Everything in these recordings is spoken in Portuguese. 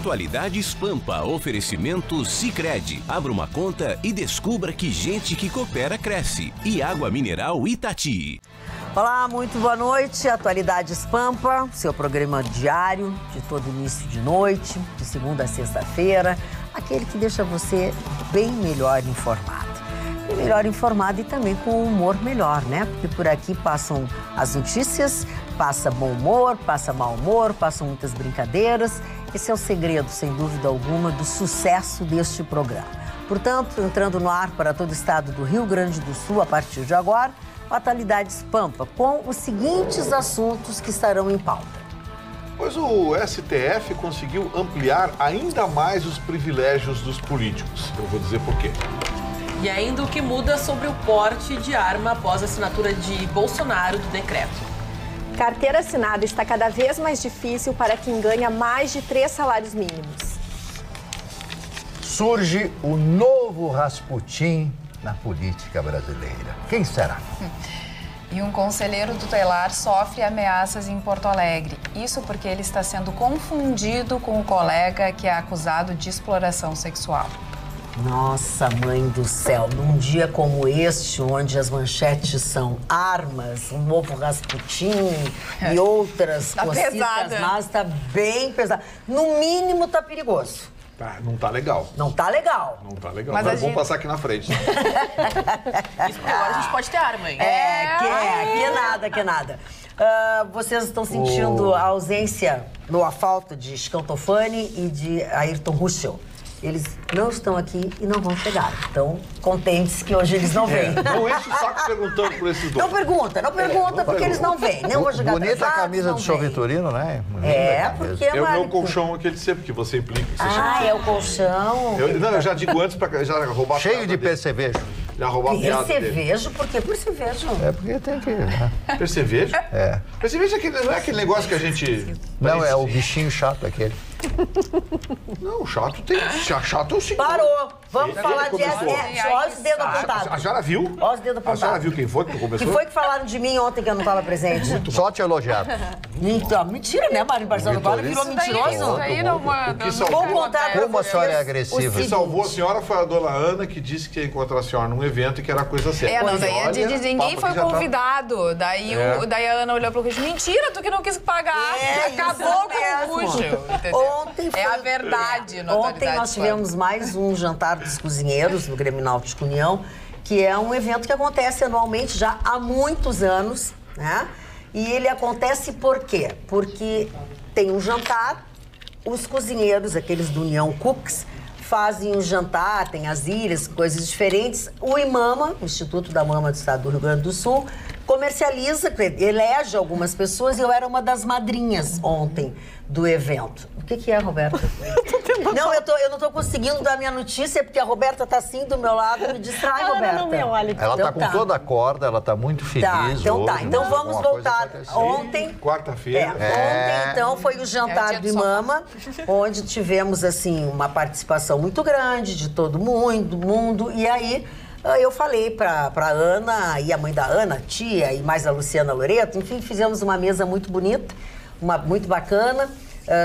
Atualidades Pampa, oferecimento Sicredi. Abra uma conta e descubra que gente que coopera cresce. E Água Mineral Itati. Olá, muito boa noite. Atualidades Pampa, seu programa diário de todo início de noite, de segunda a sexta-feira. Aquele que deixa você bem melhor informado. Bem melhor informado e também com um humor melhor, né? Porque por aqui passam as notícias, passa bom humor, passa mau humor, passam muitas brincadeiras. Esse é o segredo, sem dúvida alguma, do sucesso deste programa. Portanto, entrando no ar para todo o estado do Rio Grande do Sul a partir de agora, Atualidades Pampa, com os seguintes assuntos que estarão em pauta. Pois o STF conseguiu ampliar ainda mais os privilégios dos políticos. Eu vou dizer por quê. E ainda o que muda sobre o porte de arma após a assinatura de Bolsonaro do decreto. Carteira assinada está cada vez mais difícil para quem ganha mais de 3 salários mínimos. Surge o novo Rasputin na política brasileira. Quem será? E um conselheiro tutelar sofre ameaças em Porto Alegre. Isso porque ele está sendo confundido com o colega que é acusado de exploração sexual. Nossa, mãe do céu, num dia como este, onde as manchetes são armas, um novo Rasputin e outras cositas más, tá bem pesado. No mínimo, tá perigoso. Tá, não tá legal. Não tá legal. Não tá legal. Mas Mas vamos passar aqui na frente. Isso porque agora a gente pode ter arma, hein? Que nada. Vocês estão sentindo a ausência, a falta de Scantofani e de Ayrton Russell. Eles não estão aqui e não vão chegar. Então, contentes que hoje eles não vêm. Não enche o saco perguntando por esses dois. Não pergunta, porque eles não vêm. Nem hoje Bonita a camisa do São Vitorino, né? Porque É o meu colchão aquele sempre que você implica. é o colchão. Eu já digo antes pra já roubar. Cheio de percevejo. Já roubar a piada dele. Percevejo? Por que percevejo? É porque tem que... Né? Percevejo? É. Percevejo não é aquele negócio que a gente... Não, é o bichinho chato aquele. Não, chato tem... Chato é o seguinte. Parou! Vamos falar de... começou? Olha os dedos apontados. A Jara viu? Olha os dedos apontados. A Jara viu quem foi que começou? Que foi que falaram de mim ontem que eu não estava presente? Só te elogiado. Então, mentira, né, Mário Barcelona? Agora virou mentiroso. Isso aí não manda. Vou contar pra Como a senhora é vocês agressiva. O que salvou a senhora foi a dona Ana, que disse que ia encontrar a senhora num evento e que era coisa séria. Não, daí Olha, ninguém papo foi que já tá- convidado. Daí a Ana olhou pro Ruxo. Mentira, tu que não quis pagar. Acabou com o Ruxo. Ontem foi... É a verdade. no Ontem Atualidades nós tivemos mais um jantar dos cozinheiros no Grêmio Náutico União, que é um evento que acontece anualmente já há muitos anos, né? E ele acontece por quê? Porque tem um jantar, os cozinheiros, aqueles do União Cooks, fazem um jantar, tem as ilhas, coisas diferentes. O IMAMA, o Instituto da Mama do Estado do Rio Grande do Sul, comercializa, elege algumas pessoas e eu era uma das madrinhas ontem do evento. O que é, Roberta? Não, eu não tô conseguindo dar minha notícia porque a Roberta tá assim do meu lado, me distrai, Roberta. Ela tá com toda a corda, ela tá muito feliz hoje. Então vamos voltar. Ontem... Quarta-feira. Ontem, então, foi o jantar do IMAMA, onde tivemos, assim, uma participação muito grande de todo mundo. E aí, eu falei pra Ana e a mãe da Ana, a tia, e mais a Luciana Loreto, enfim, fizemos uma mesa muito bonita, muito bacana.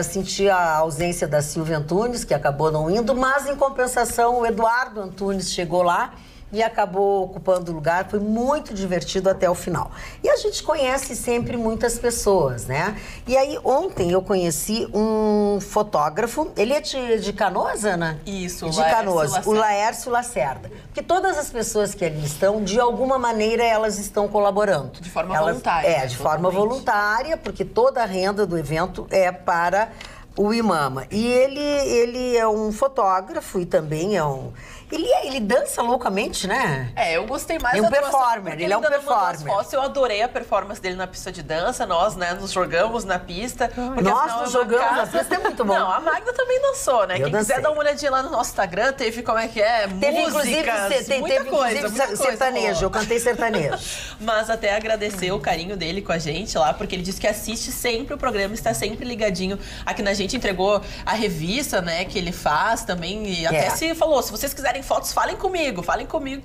Senti a ausência da Silvia Antunes, que acabou não indo, mas, em compensação, o Eduardo Antunes chegou lá e acabou ocupando o lugar. Foi muito divertido até o final. E a gente conhece sempre muitas pessoas, né? E aí, ontem eu conheci um fotógrafo. Ele é de Canoas, Ana? Isso, de Canoas. O Laércio Lacerda. Porque todas as pessoas que ali estão, de alguma maneira, elas estão colaborando. De forma voluntária. De forma voluntária, porque toda a renda do evento é para o IMAMA. E ele é um fotógrafo e também é um... Ele dança loucamente, né? Eu gostei mais da performer. Ele é um performer. Eu adorei a performance dele na pista de dança. Nós, né, nos jogamos na pista. Nós nos jogamos na pista, é muito bom. Não, a Magda também dançou, né? Quem dancei. quiser dar uma olhadinha lá no nosso Instagram, teve músicas, muita coisa. Sertanejo, eu cantei sertanejo. Mas até agradecer o carinho dele com a gente lá, porque ele disse que assiste sempre o programa, está sempre ligadinho aqui na gente. Entregou a revista, né, que ele faz também. E até se falou, se vocês quiserem querem fotos, falem comigo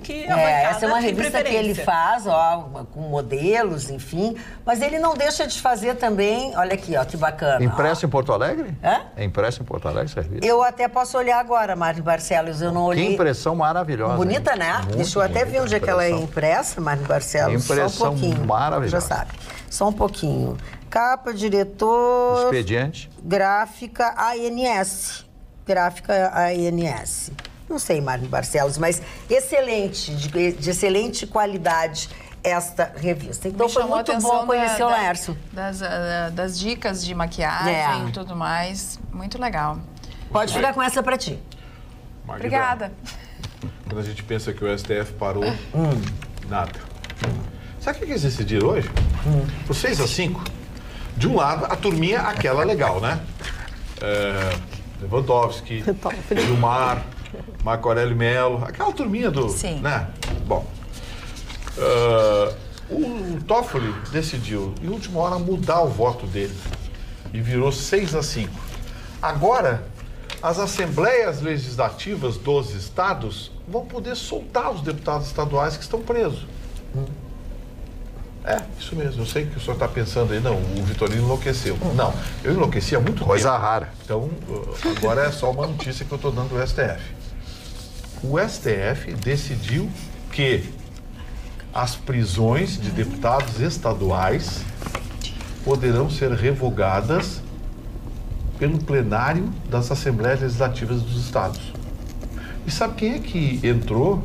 que a bancada essa é uma tem revista que ele faz, ó, com modelos, enfim, mas ele não deixa de fazer também, olha aqui, ó, que bacana. Impresso em Porto Alegre? Hã? É impresso em Porto Alegre essa revista? Eu até posso olhar agora, Marli Barcelos, eu não olhei. Que impressão maravilhosa. Bonita, hein? né? Muito Deixa eu até ver onde é que ela é impressa, Marli Barcelos. Impressão só um pouquinho. maravilhosa. Já sabe. Só um pouquinho. Capa, diretor... Expediente. Gráfica ANS. Gráfica ANS. Não sei, Marli Barcelos, mas excelente, de excelente qualidade esta revista. Então foi muito bom conhecer o Laércio. Das dicas de maquiagem e tudo mais. Muito legal. Pode ficar com essa pra ti. Magda, Obrigada. Quando a gente pensa que o STF parou, nada. Sabe o que eles decidiram hoje? Por 6-5, de um lado, a turminha aquela legal, né? Lewandowski, Gilmar, Marco Aurélio Melo, aquela turminha do... Sim. Né? Bom, o Toffoli decidiu, em última hora, mudar o voto dele. E virou 6-5. Agora, as assembleias legislativas dos estados vão poder soltar os deputados estaduais que estão presos. Isso mesmo. Eu sei que o senhor está pensando aí, não, o Vitorino enlouqueceu. Não, eu enlouqueci há muito tempo. Coisa rara. Então, agora é só uma notícia que eu estou dando do STF. O STF decidiu que as prisões de deputados estaduais poderão ser revogadas pelo plenário das Assembleias Legislativas dos Estados. E sabe quem é que entrou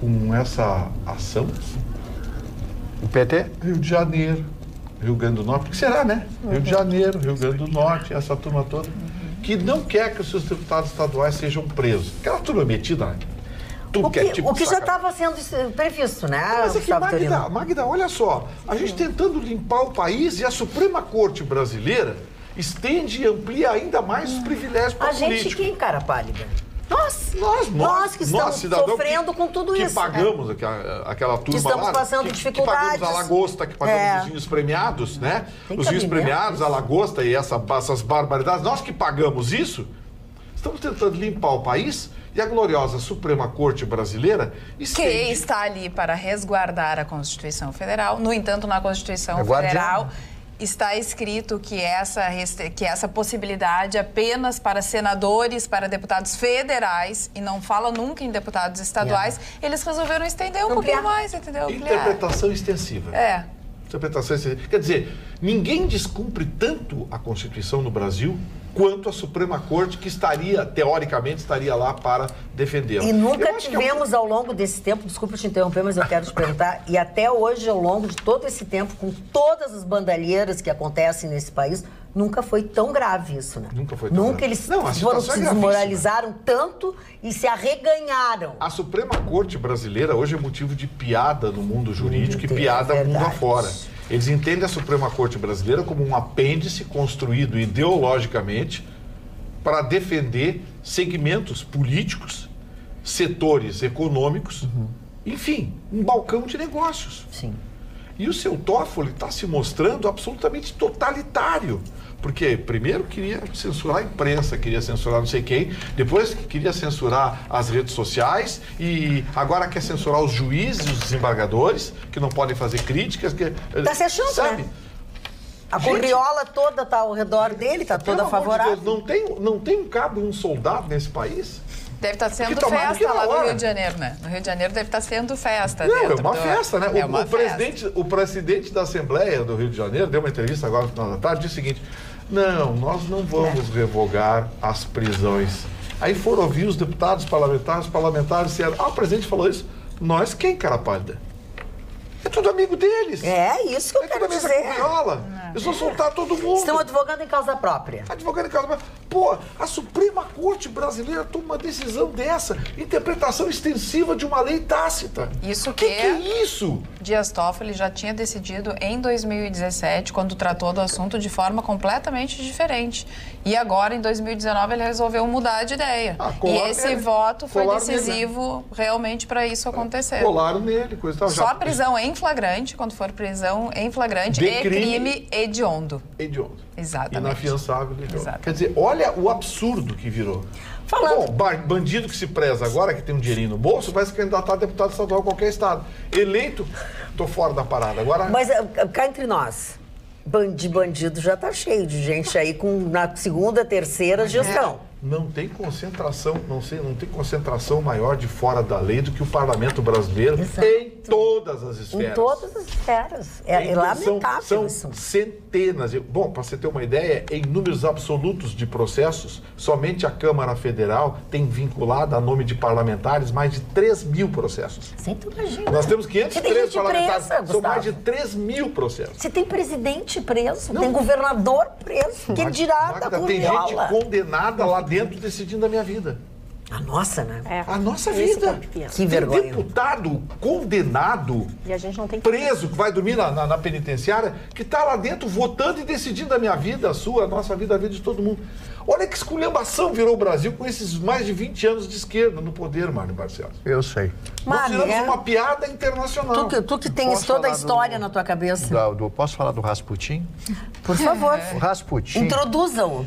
com essa ação? O PT? Rio de Janeiro, Rio Grande do Norte, porque será, né? Rio de Janeiro, Rio Grande do Norte, essa turma toda, que não quer que os seus deputados estaduais sejam presos. Aquela turma metida, né? O que já estava sendo previsto, né? Mas é que, Magda, olha só, a gente tentando limpar o país e a Suprema Corte brasileira estende e amplia ainda mais os privilégios para políticos. A gente quem, cara pálida? Nós que estamos sofrendo com tudo isso. Que pagamos aquela turma que estamos lá. passando dificuldades. Que pagamos a lagosta, que pagamos os vinhos premiados, né? Os vinhos premiados, a lagosta e essas barbaridades. Nós que pagamos isso, estamos tentando limpar o país e a gloriosa Suprema Corte brasileira que está ali para resguardar a Constituição Federal. No entanto, na Constituição Federal está escrito que essa possibilidade apenas para senadores, para deputados federais, e não fala nunca em deputados estaduais, eles resolveram estender um pouquinho mais, entendeu? Interpretação extensiva. Interpretação extensiva. Quer dizer, ninguém descumpre tanto a Constituição no Brasil quanto a Suprema Corte, que teoricamente estaria lá para defendê-la. E nunca tivemos ao longo desse tempo, desculpa te interromper, mas eu quero te perguntar, e até hoje, ao longo de todo esse tempo, com todas as bandalheiras que acontecem nesse país, nunca foi tão grave isso, né? Nunca foi tão grave. Eles se desmoralizaram tanto e se arreganharam. A Suprema Corte brasileira hoje é motivo de piada no mundo jurídico e piada mundo afora. Eles entendem a Suprema Corte brasileira como um apêndice construído ideologicamente para defender segmentos políticos, setores econômicos, enfim, um balcão de negócios. Sim. E o seu Toffoli está se mostrando absolutamente totalitário. Porque primeiro queria censurar a imprensa, queria censurar não sei quem, depois queria censurar as redes sociais e agora quer censurar os juízes, os desembargadores, que não podem fazer críticas. Está se achando, sabe? Né? A curriola toda está ao redor dele, está toda favorável. Deus, não tem cabo um soldado nesse país? Deve estar sendo festa lá no Rio de Janeiro, né? No Rio de Janeiro deve estar sendo festa. Não, é uma festa, né? O presidente da Assembleia do Rio de Janeiro deu uma entrevista agora no final da tarde, disse o seguinte: não, nós não vamos revogar as prisões. Aí foram ouvir os deputados, parlamentares disseram: o presidente falou isso. Nós quem, cara pálida? É tudo amigo deles. É isso que eu quero dizer. Eles vão soltar todo mundo. Estão advogando em causa própria. Advogando em causa própria. Pô, a Suprema Corte brasileira toma uma decisão dessa. Interpretação extensiva de uma lei tácita. Isso que é isso? Dias Toffoli já tinha decidido em 2017, quando tratou do assunto de forma completamente diferente. E agora, em 2019, ele resolveu mudar de ideia. E esse voto foi decisivo realmente para isso acontecer. Colaram nele. Só a prisão em flagrante, quando for prisão em flagrante, crime hediondo. Hediondo. Exatamente. Inafiançável. Exatamente. Quer dizer, olha olha o absurdo que virou. Falando. Bom, bandido que se preza agora, que tem um dinheirinho no bolso, vai se candidatar a deputado estadual em qualquer estado. Eleito, tô fora da parada. Agora... Mas cá entre nós, de bandido já tá cheio de gente aí na segunda, terceira gestão. Não tem concentração, não tem concentração maior de fora da lei do que o parlamento brasileiro. Exato. Em todas as esferas. Em todas as esferas. É lamentável são isso. Centenas. Bom, para você ter uma ideia, em números absolutos de processos, somente a Câmara Federal tem vinculado a nome de parlamentares mais de 3 mil processos. Sim, tu imagina. Nós temos 503 parlamentares, presa, são mais de 3 mil processos. Você tem presidente preso, tem governador preso, que dirá da Tem gente condenada lá dentro decidindo a minha vida. A nossa, né? A nossa vida. Que vergonha. Tem deputado condenado, e a gente não tem preso, que vai dormir na penitenciária, que está lá dentro votando e decidindo a minha vida, a sua, a nossa vida, a vida de todo mundo. Olha que esculhambação virou o Brasil com esses mais de 20 anos de esquerda no poder, Mário Barcelos. Eu sei. Nós tiramos uma piada internacional. Tu que tens toda a história na tua cabeça. Posso falar do Rasputin? Por favor. O Rasputin... Introduzam.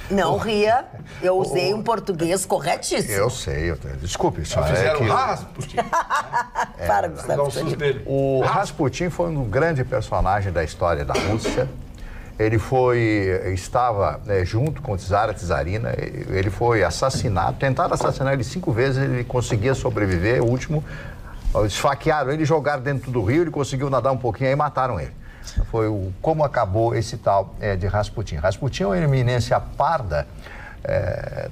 Não ria, eu usei um português corretíssimo. Eu sei, desculpe, só fizeram Rasputin. Para, Gustavo. O Rasputin foi um grande personagem da história da Rússia. Ele estava junto com o Tsar, a Tsarina, ele foi assassinado, tentaram assassinar ele 5 vezes, ele conseguia sobreviver, o último, esfaquearam ele, jogaram dentro do rio, ele conseguiu nadar um pouquinho, aí mataram ele. Foi como acabou esse tal de Rasputin. Rasputin é uma eminência parda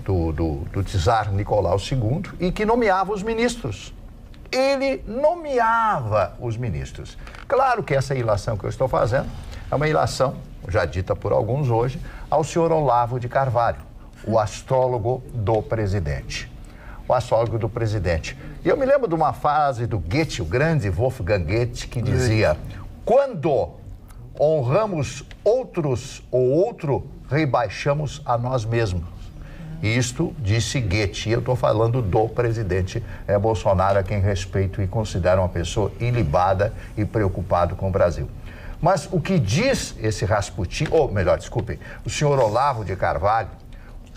do Tsar Nicolau II e que nomeava os ministros. Ele nomeava os ministros. Claro que essa ilação que eu estou fazendo é uma ilação, já dita por alguns hoje, ao senhor Olavo de Carvalho, o astrólogo do presidente. O astrólogo do presidente. E eu me lembro de uma frase do Goethe, o grande Wolfgang Goethe, que dizia: quando honramos outros ou outro, rebaixamos a nós mesmos. Isto disse Goethe. Eu estou falando do presidente Bolsonaro, a quem respeito e considero uma pessoa ilibada e preocupado com o Brasil. Mas o que diz esse Rasputin, ou melhor, desculpem, o senhor Olavo de Carvalho,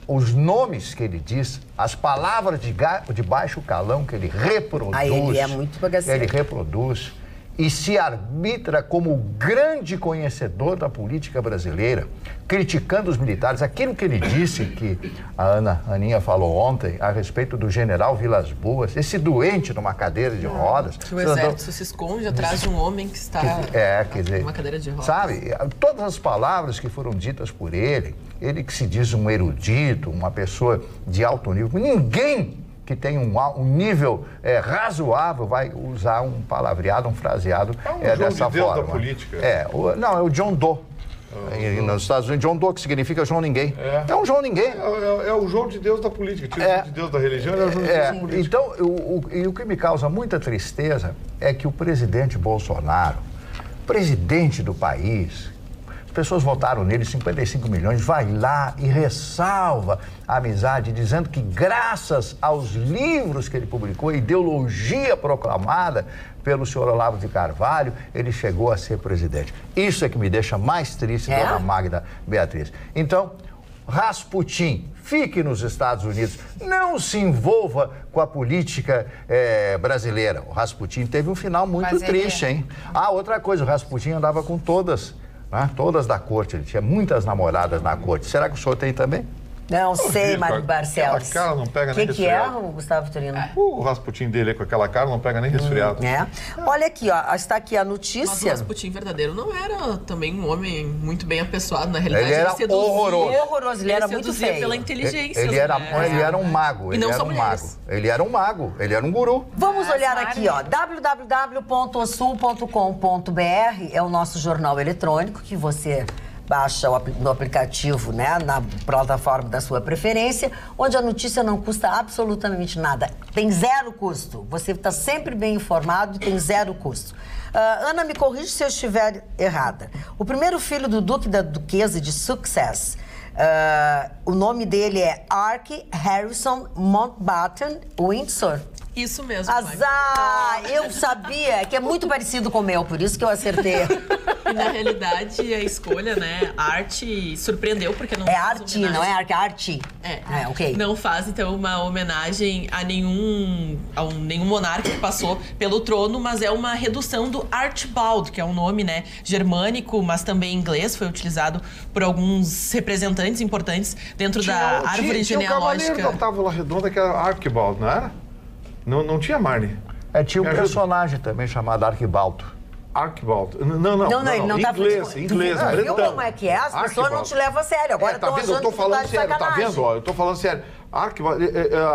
os nomes que ele diz, as palavras de baixo calão que ele reproduz. Ele é muito bagaceiro. Ele reproduz e se arbitra como grande conhecedor da política brasileira, criticando os militares. Aquilo que ele disse, que a Aninha falou ontem, a respeito do general Vilas Boas, esse doente numa cadeira de rodas. Que o exército se esconde atrás de um homem que está numa cadeira de rodas. Sabe, todas as palavras que foram ditas por ele que se diz um erudito, uma pessoa de alto nível, ninguém que tem um nível razoável vai usar um palavreado, um fraseado dessa forma. É o João de Deus da política. É o John Doe. Nos Estados Unidos, John Doe, que significa João Ninguém. É um João Ninguém. É o João de Deus da política. O João de Deus da religião é o João de Deus da política. Então, o que me causa muita tristeza é que o presidente Bolsonaro, presidente do país, as pessoas votaram nele, 55 milhões, vai lá e ressalva a amizade, dizendo que graças aos livros que ele publicou, a ideologia proclamada pelo senhor Olavo de Carvalho, ele chegou a ser presidente. Isso é que me deixa mais triste, dona Magda Beatriz. Então, Rasputin, fique nos Estados Unidos, não se envolva com a política brasileira. O Rasputin teve um final muito triste, hein? Outra coisa, o Rasputin andava com todas da corte, ele tinha muitas namoradas na corte. Será que o senhor tem também? Não sei, Mário Barcelos. Aquela cara não pega nem resfriado. O que é, Gustavo Turino? O Rasputin dele com aquela cara não pega nem resfriado. Olha aqui, ó, está aqui a notícia. Mas o Rasputin verdadeiro não era também um homem muito bem apessoado, na realidade. Ele era horroroso. Ele era muito feio. Pela inteligência. Ele era um mago. E não só mulheres. Ele era um mago, ele era um guru. Vamos olhar aqui, ó, www.osul.com.br é o nosso jornal eletrônico que você baixa no aplicativo, né, na plataforma da sua preferência, onde a notícia não custa absolutamente nada. Tem 0 custo. Você está sempre bem informado e tem 0 custo. Ana, me corrige se eu estiver errada. O primeiro filho do Duque e da Duquesa de Sussex, o nome dele é Archie Harrison Mountbatten Windsor. Isso mesmo. Azar! Eu sabia que é muito parecido com o meu, por isso que eu acertei. E na realidade, a escolha, né, arte surpreendeu, porque não faz arte, não é arte. Ok. Não faz, então, uma homenagem a nenhum monarca que passou pelo trono, mas é uma redução do Archibald, que é um nome, né, germânico, mas também inglês, foi utilizado por alguns representantes importantes dentro da árvore genealógica. Tinha o cavaleiro da Távola Redonda, que era Archibald, não era? Não tinha, Marne? Tinha um personagem também chamado Arquibaldo. Archibald. Não, inglês, viu como é que é? As pessoas não te levam a sério. Agora tá vendo? Eu tô falando sério, tá vendo? Ó, eu tô falando sério. Archibald,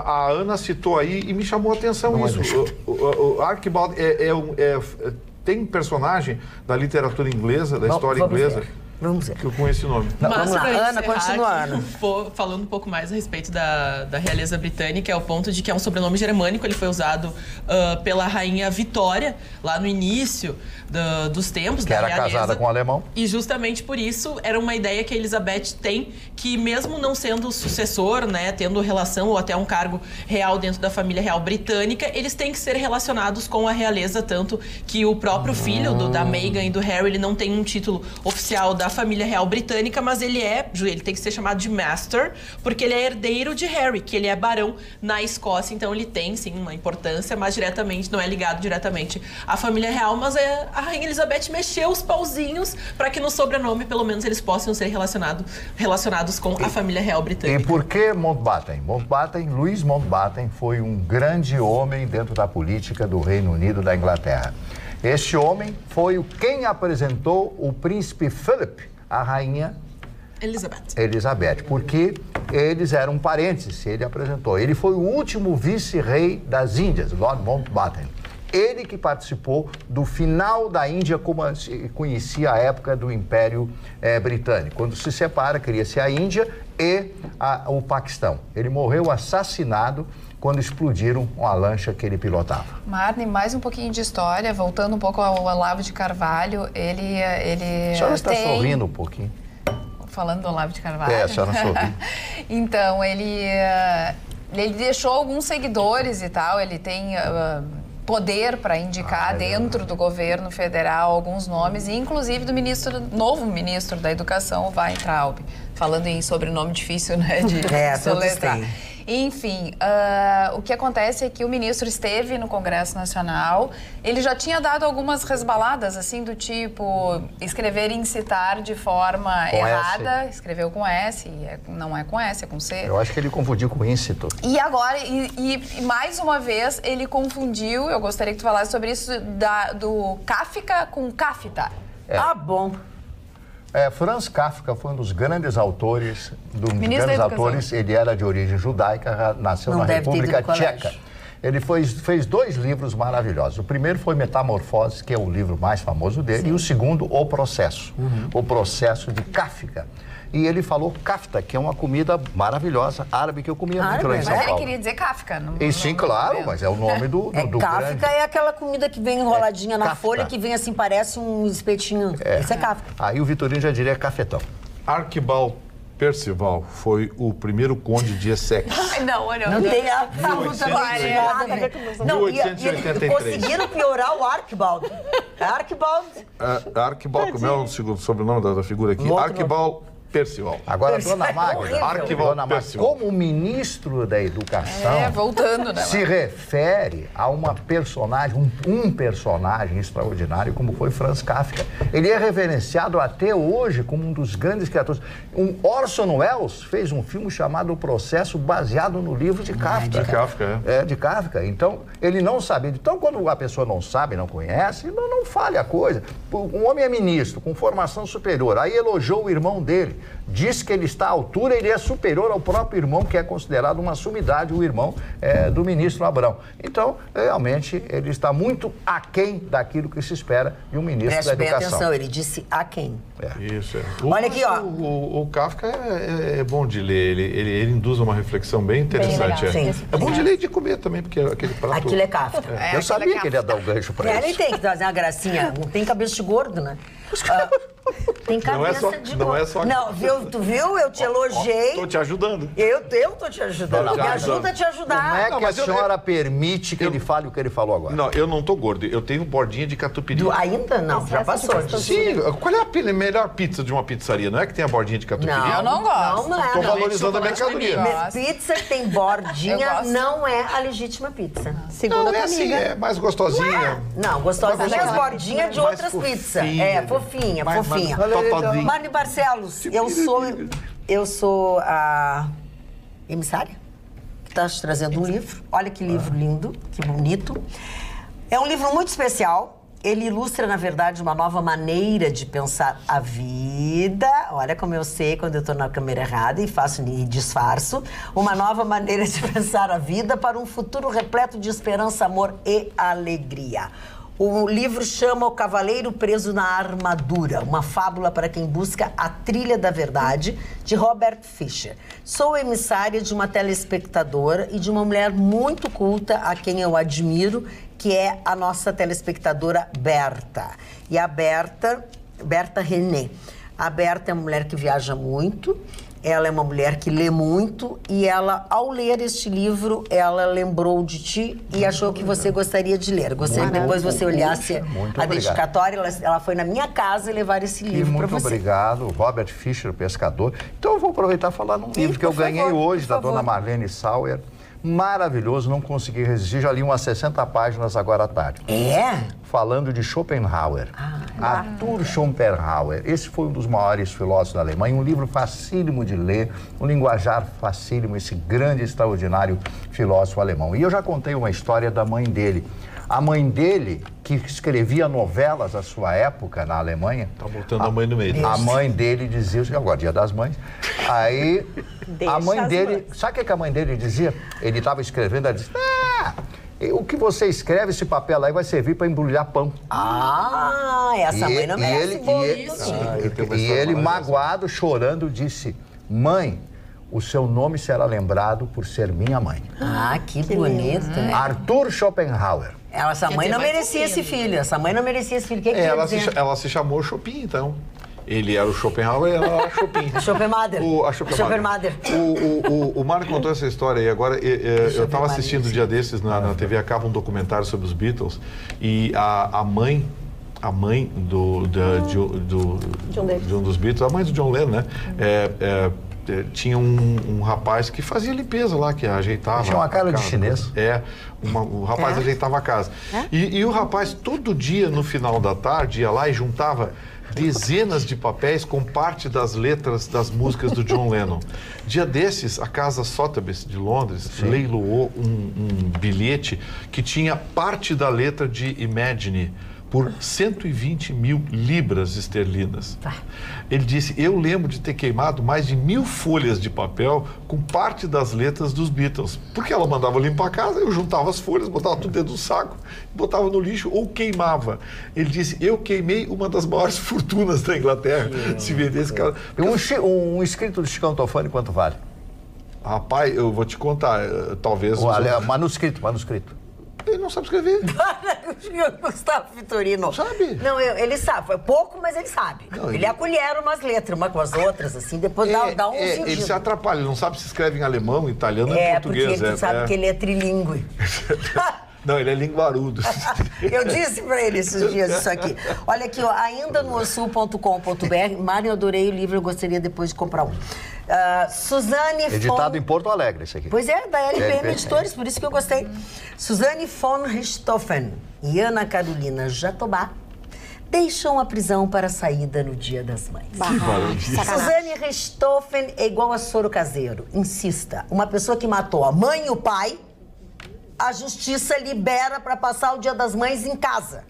a Ana citou aí e me chamou a atenção isso. O Archibald tem personagem da literatura inglesa, da história inglesa. Vamos ver. Que eu conheço esse nome. Vamos lá, Ana, continua, Ana. Falando um pouco mais a respeito da realeza britânica, é o ponto de que é um sobrenome germânico, ele foi usado pela rainha Vitória, lá no início dos tempos da realeza. Que era casada com um alemão. E justamente por isso, era uma ideia que a Elizabeth tem, que mesmo não sendo sucessor, né, tendo relação ou até um cargo real dentro da família real britânica, eles têm que ser relacionados com a realeza, tanto que o próprio filho da Meghan e do Harry, ele não tem um título oficial da família real britânica, mas ele tem que ser chamado de Master, porque ele é herdeiro de Harry, que ele é barão na Escócia, então ele tem, sim, uma importância, mas não é ligado diretamente à família real, mas a rainha Elizabeth mexeu os pauzinhos para que no sobrenome, pelo menos, eles possam ser relacionados com a família real britânica. E por que Mountbatten? Luís Mountbatten foi um grande homem dentro da política do Reino Unido, da Inglaterra. Este homem foi quem apresentou o príncipe Philip à rainha Elizabeth, porque eles eram parentes, ele apresentou. Ele foi o último vice-rei das Índias, Lord Mountbatten. Ele que participou do final da Índia, como se conhecia a época do Império Britânico. Quando se separa, cria-se a Índia e o Paquistão. Ele morreu assassinado quando explodiram uma lancha que ele pilotava. Marne, mais um pouquinho de história, voltando um pouco ao Olavo de Carvalho, ele a senhora está sorrindo um pouquinho. Falando do Olavo de Carvalho. A senhora sorri. Então, ele deixou alguns seguidores e tal, ele tem poder para indicar dentro do governo federal alguns nomes, inclusive do novo ministro da Educação, o Weintraub, falando em sobrenome difícil, né, de soletrar. Enfim, o que acontece é que o ministro esteve no Congresso Nacional, ele já tinha dado algumas resbaladas, assim, do tipo, escrever e incitar de forma errada, escreveu com S, não é com S, é com C. Eu acho que ele confundiu com íncito. E agora, e mais uma vez, ele confundiu, eu gostaria que tu falasse sobre isso, do Kafka com Kafta. Ah, bom. Franz Kafka foi um dos grandes autores, ele era de origem judaica, nasceu na República Tcheca. Ele fez 2 livros maravilhosos. O primeiro foi Metamorfose, que é o livro mais famoso dele, e o segundo, O Processo. O Processo de Kafka. E ele falou kafta, que é uma comida maravilhosa, árabe, que eu comia muito lá em São Paulo. Mas ele queria dizer Kafka. Sim, claro, mas é o nome do Kafka grande... é aquela comida que vem enroladinha na folha, que vem assim, parece um espetinho. Esse é Kafka. Aí o Vitorino já diria cafetão. Archibald Percival foi o primeiro conde de Essex. Não tem absolutamente nada a ver com isso. 1883. Conseguiram piorar o Archibald. Archibald, como é o sobrenome da figura aqui? Archibald Percival. Agora, dona Magda, como ministro da Educação, voltando, né, se refere a uma personagem, um personagem extraordinário, como foi Franz Kafka. Ele é reverenciado até hoje como um dos grandes criadores. Orson Welles fez um filme chamado O Processo, baseado no livro de Kafka. De Kafka. Então, ele não sabia. Então, quando a pessoa não sabe, não conhece, não fale a coisa. Um homem é ministro, com formação superior, aí elogiou o irmão dele. Diz que ele está à altura, ele é superior ao próprio irmão, que é considerado uma sumidade, o irmão do ministro Abrão. Então, realmente, ele está muito aquém daquilo que se espera de um ministro da Educação. Preste bem atenção, ele disse aquém. Isso, Olha aqui, ó. O Kafka é bom de ler, ele induz uma reflexão bem interessante. É bom de ler e de comer também, porque aquele prato... Aquilo é Kafka. Eu sabia que ele ia dar o gancho para isso. Ele tem que trazer uma gracinha, não tem cabeça de gordo, né? Tem cabeça de gordo. Não é só... Não, viu? Tu viu? Eu te elogiei. Tô te ajudando. Eu tô te ajudando. Me ajuda a te ajudar. Como é que a senhora permite que ele fale o que ele falou agora? Não, eu não tô gordo. Eu tenho bordinha de catupiry. Ainda não, já passou. Sim, qual é a melhor pizza de uma pizzaria? Não é que tem a bordinha de catupiry? Não, eu não gosto. Não é. Tô valorizando a mercadoria. Pizza que tem bordinha não é a legítima pizza. Segundo a tua amiga. É mais gostosinha. Não, gostosinha as bordinhas de outras pizzas. É, fofinha. Mari Barcelos, eu sou a emissária que está te trazendo um livro. Olha que livro lindo, que bonito. É um livro muito especial. Ele ilustra, na verdade, uma nova maneira de pensar a vida. Olha como eu sei quando eu estou na câmera errada e disfarço. Uma nova maneira de pensar a vida para um futuro repleto de esperança, amor e alegria. O livro chama O Cavaleiro Preso na Armadura, uma fábula para quem busca a trilha da verdade, de Robert Fisher. Sou emissária de uma telespectadora e de uma mulher muito culta, a quem eu admiro, que é a nossa telespectadora Berta. E a Berta René. A Berta é uma mulher que viaja muito, ela é uma mulher que lê muito e ela, ao ler este livro, ela lembrou de ti e achou que você gostaria de ler. Gostaria que depois você olhasse a dedicatória. Ela foi na minha casa levar esse livro para você. Muito obrigado, Robert Fisher, pescador. Então eu vou aproveitar e falar num livro que eu ganhei hoje, da dona Marlene Sauer. Maravilhoso, não consegui resistir. Já li umas 60 páginas agora à tarde. É? Falando de Schopenhauer. Arthur Schopenhauer. Esse foi um dos maiores filósofos da Alemanha. Um livro facílimo de ler, um linguajar facílimo, esse grande, extraordinário filósofo alemão. E eu já contei uma história da mãe dele. A mãe dele, que escrevia novelas à sua época na Alemanha... Tá botando a mãe no meio. A mãe dele dizia... Agora, Dia das Mães. Aí, a mãe dele... Sabe o que a mãe dele dizia? Ele estava escrevendo, ela disse... o que você escreve, esse papel aí, vai servir para embrulhar pão. Essa mãe não merece E ele, magoado, chorando, disse... Mãe, o seu nome será lembrado por ser minha mãe. Que bonito. Arthur Schopenhauer. Essa mãe não merecia esse filho. Essa mãe não merecia esse filho. O que ela se chamou Chopin, então. Ele era o Schopenhauer e ela era a Chopin. Schopenhauer. O Mário contou essa história aí. Agora, eu estava assistindo um dia desses na TV a cabo um documentário sobre os Beatles. E a mãe de um dos Beatles, a mãe do John Lennon, né? Tinha um rapaz que fazia limpeza lá, que ajeitava. Tinha uma cara de chinês. O rapaz ajeitava a casa. E o rapaz, todo dia, no final da tarde, ia lá e juntava dezenas de papéis com parte das letras das músicas do John Lennon. Dia desses, a Casa Sotheby's de Londres leiloou um bilhete que tinha parte da letra de Imagine por 120 mil libras esterlinas. Ele disse, eu lembro de ter queimado mais de 1000 folhas de papel com parte das letras dos Beatles. Porque ela mandava limpar a casa, eu juntava as folhas, botava tudo dentro do saco, botava no lixo ou queimava. Ele disse, eu queimei uma das maiores fortunas da Inglaterra, se vendesse cara. Um escrito do Chicão Tofani, quanto vale? Rapaz, eu vou te contar, talvez... Manuscrito. Ele não sabe escrever. Gustavo Vitorino. Não sabe? Não, ele sabe. Foi pouco, mas ele sabe. Ele acolhera umas letras, uma com as outras, assim, depois dá um sentido. Ele se atrapalha, ele não sabe se escreve em alemão, italiano ou em português. Porque ele sabe que ele é trilíngue. Não, ele é linguarudo. Eu disse pra ele esses dias isso aqui. Olha aqui, ó, ainda no osul.com.br. Mário, eu adorei o livro, eu gostaria depois de comprar um. Suzane Editado em Porto Alegre, esse aqui. Pois é, da LPM Editores, por isso que eu gostei. Suzane von Richthofen e Ana Carolina Jatobá deixam a prisão para a saída no Dia das Mães. Suzane Richthofen é igual a soro caseiro. Insista, uma pessoa que matou a mãe e o pai, a justiça libera para passar o Dia das Mães em casa.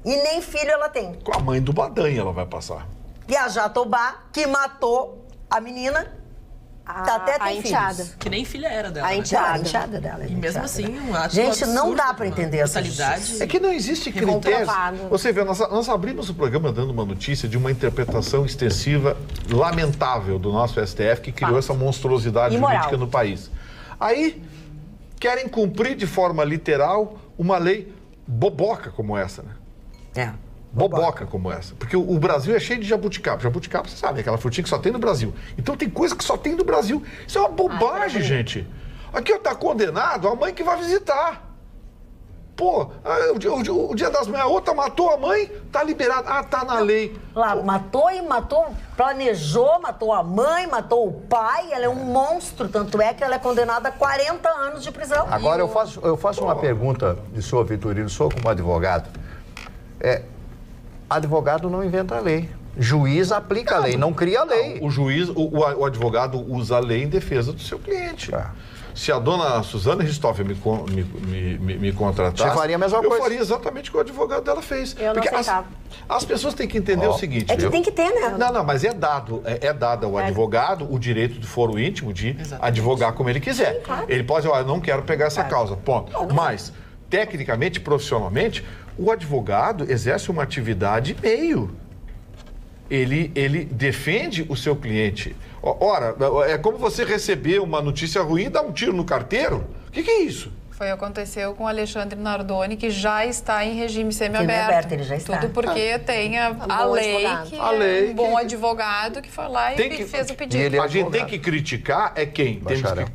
E nem filho ela tem. Com a mãe do Badanha ela vai passar. E a Jatobá, que matou a menina, até tem enteada. Que nem filha era dela. A enteada dela. E mesmo assim, um ato Gente, absurdo, não dá para entender essa É que não existe critério. Você vê, nós abrimos o programa dando uma notícia de uma interpretação extensiva lamentável do nosso STF, que criou essa monstruosidade jurídica no país. Aí, querem cumprir de forma literal uma lei boboca como essa, né? boboca como essa. Porque o Brasil é cheio de jabuticaba. Jabuticaba, você sabe, aquela frutinha que só tem no Brasil. Então tem coisa que só tem no Brasil. Isso é uma bobagem, gente. Aqui tá condenado a mãe que vai visitar. Pô, o Dia das Mães, a outra matou a mãe, tá liberado. Ah, tá na lei. Lá, matou, planejou, matou a mãe, matou o pai. Ela é um monstro, tanto é que ela é condenada a 40 anos de prisão. Agora eu faço uma pergunta de senhor Vitorino, sou como advogado. Advogado não inventa a lei. Juiz aplica a lei, não cria a lei. O juiz, o advogado usa a lei em defesa do seu cliente. Se a dona Suzana Ristoffen me contratasse... Você faria a mesma coisa? Eu faria exatamente o que o advogado dela fez. Eu não aceitava. As pessoas têm que entender o seguinte... É que tem que ter, né? Não, mas é dado ao advogado o direito do foro íntimo de advogar como ele quiser. Sim, claro. Ele pode dizer, eu não quero pegar essa causa, ponto. Mas, tecnicamente, profissionalmente, o advogado exerce uma atividade meio. Ele defende o seu cliente. Ora, é como você receber uma notícia ruim e dar um tiro no carteiro? O que é isso? Foi o que aconteceu com o Alexandre Nardoni, que já está em regime semiaberto. Ele já está. Tudo porque tem a lei, que é um bom advogado que foi lá e fez o pedido. A gente tem que criticar quem?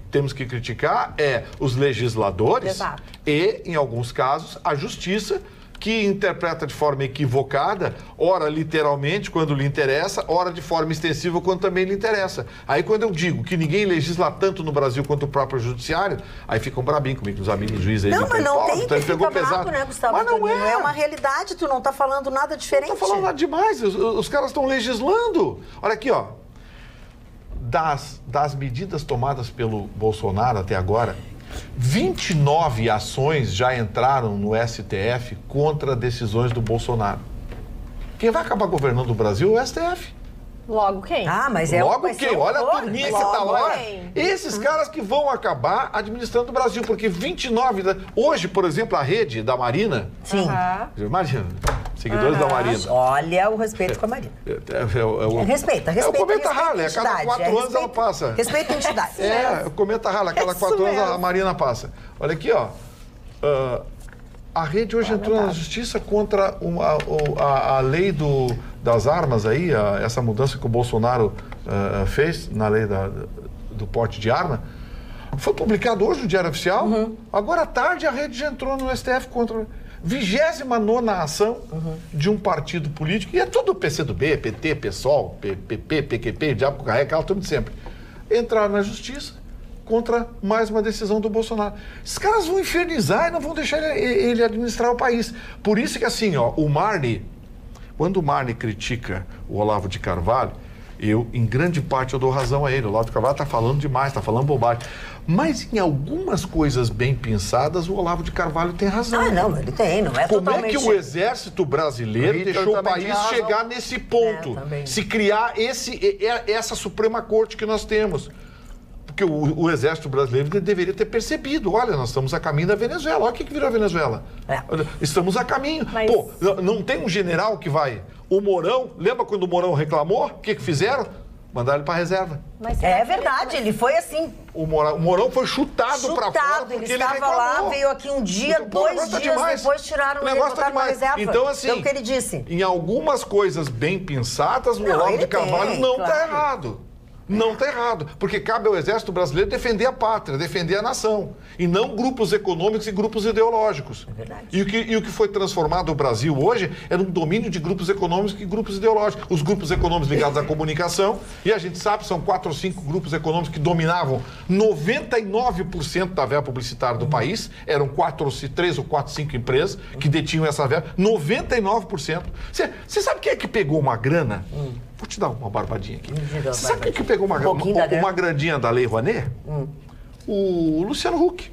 Temos que criticar os legisladores e, em alguns casos, a justiça, que interpreta de forma equivocada, ora literalmente quando lhe interessa, ora de forma extensiva quando também lhe interessa. Aí quando eu digo que ninguém legisla tanto no Brasil quanto o próprio judiciário, aí ficam brabinhos comigo, os amigos juízes aí. Não, mas não tem que ficar bravo, né, Gustavo? Mas não é. É uma realidade, tu não tá falando nada diferente. Não tá falando nada demais, os caras estão legislando. Olha aqui, ó. Das medidas tomadas pelo Bolsonaro até agora, 29 ações já entraram no STF contra decisões do Bolsonaro. Quem vai acabar governando o Brasil é o STF. Logo quem? Mas Logo quem? Olha a turminha que tá lá. Esses caras que vão acabar administrando o Brasil, porque 29... Hoje, por exemplo, a rede da Marina... Sim. Imagina, seguidores da Marina. Olha o respeito com a Marina. Respeita. É o Cometa Halley, a cada 4 anos ela passa. Respeita a entidade. O Cometa Halley, a cada 4 anos a Marina passa. Olha aqui, ó. A rede hoje entrou na justiça contra a lei das armas aí, essa mudança que o Bolsonaro fez na lei do porte de arma. Foi publicado hoje no Diário Oficial. Agora à tarde a rede já entrou no STF contra 29ª ação de um partido político, e é tudo PCdoB, PT, PSOL, PP, PQP, Diabo Carrega, aquela turma de sempre. Entraram na justiça contra mais uma decisão do Bolsonaro. Esses caras vão infernizar e não vão deixar ele administrar o país. Por isso que assim, ó, quando o Marne critica o Olavo de Carvalho, em grande parte eu dou razão a ele. O Olavo de Carvalho está falando demais, está falando bobagem. Mas em algumas coisas bem pensadas, o Olavo de Carvalho tem razão. Não, ele tem, não é Como totalmente... é que o exército brasileiro deixou o país chegar nesse ponto? Se criar essa Suprema Corte que nós temos. Porque o exército brasileiro deveria ter percebido. Olha, nós estamos a caminho da Venezuela. Olha o que virou a Venezuela. Estamos a caminho. Mas... Pô, não tem um general que vai... O Mourão, lembra quando o Mourão reclamou? O que fizeram? Mandaram ele para reserva. Mas é verdade, ele foi assim... O Mourão foi chutado para fora porque ele reclamou. Lá, veio aqui um dia, então, 2 dias depois tiraram ele e botaram para reserva. Então, assim, o que ele disse. Em algumas coisas bem pensadas, o Olavo de Carvalho não está errado. Não está errado, porque cabe ao Exército Brasileiro defender a pátria, defender a nação, e não grupos econômicos e grupos ideológicos. É verdade. E o que foi transformado o Brasil hoje era um domínio de grupos econômicos e grupos ideológicos. Os grupos econômicos ligados à comunicação, e a gente sabe, são 4 ou 5 grupos econômicos que dominavam 99% da verba publicitária do país, eram 3 ou 4, 5 empresas que detinham essa verba, 99%. Você sabe quem é que pegou uma grana? Vou te dar uma barbadinha aqui. Você sabe quem que pegou uma grandinha da Lei Rouanet? O Luciano Huck.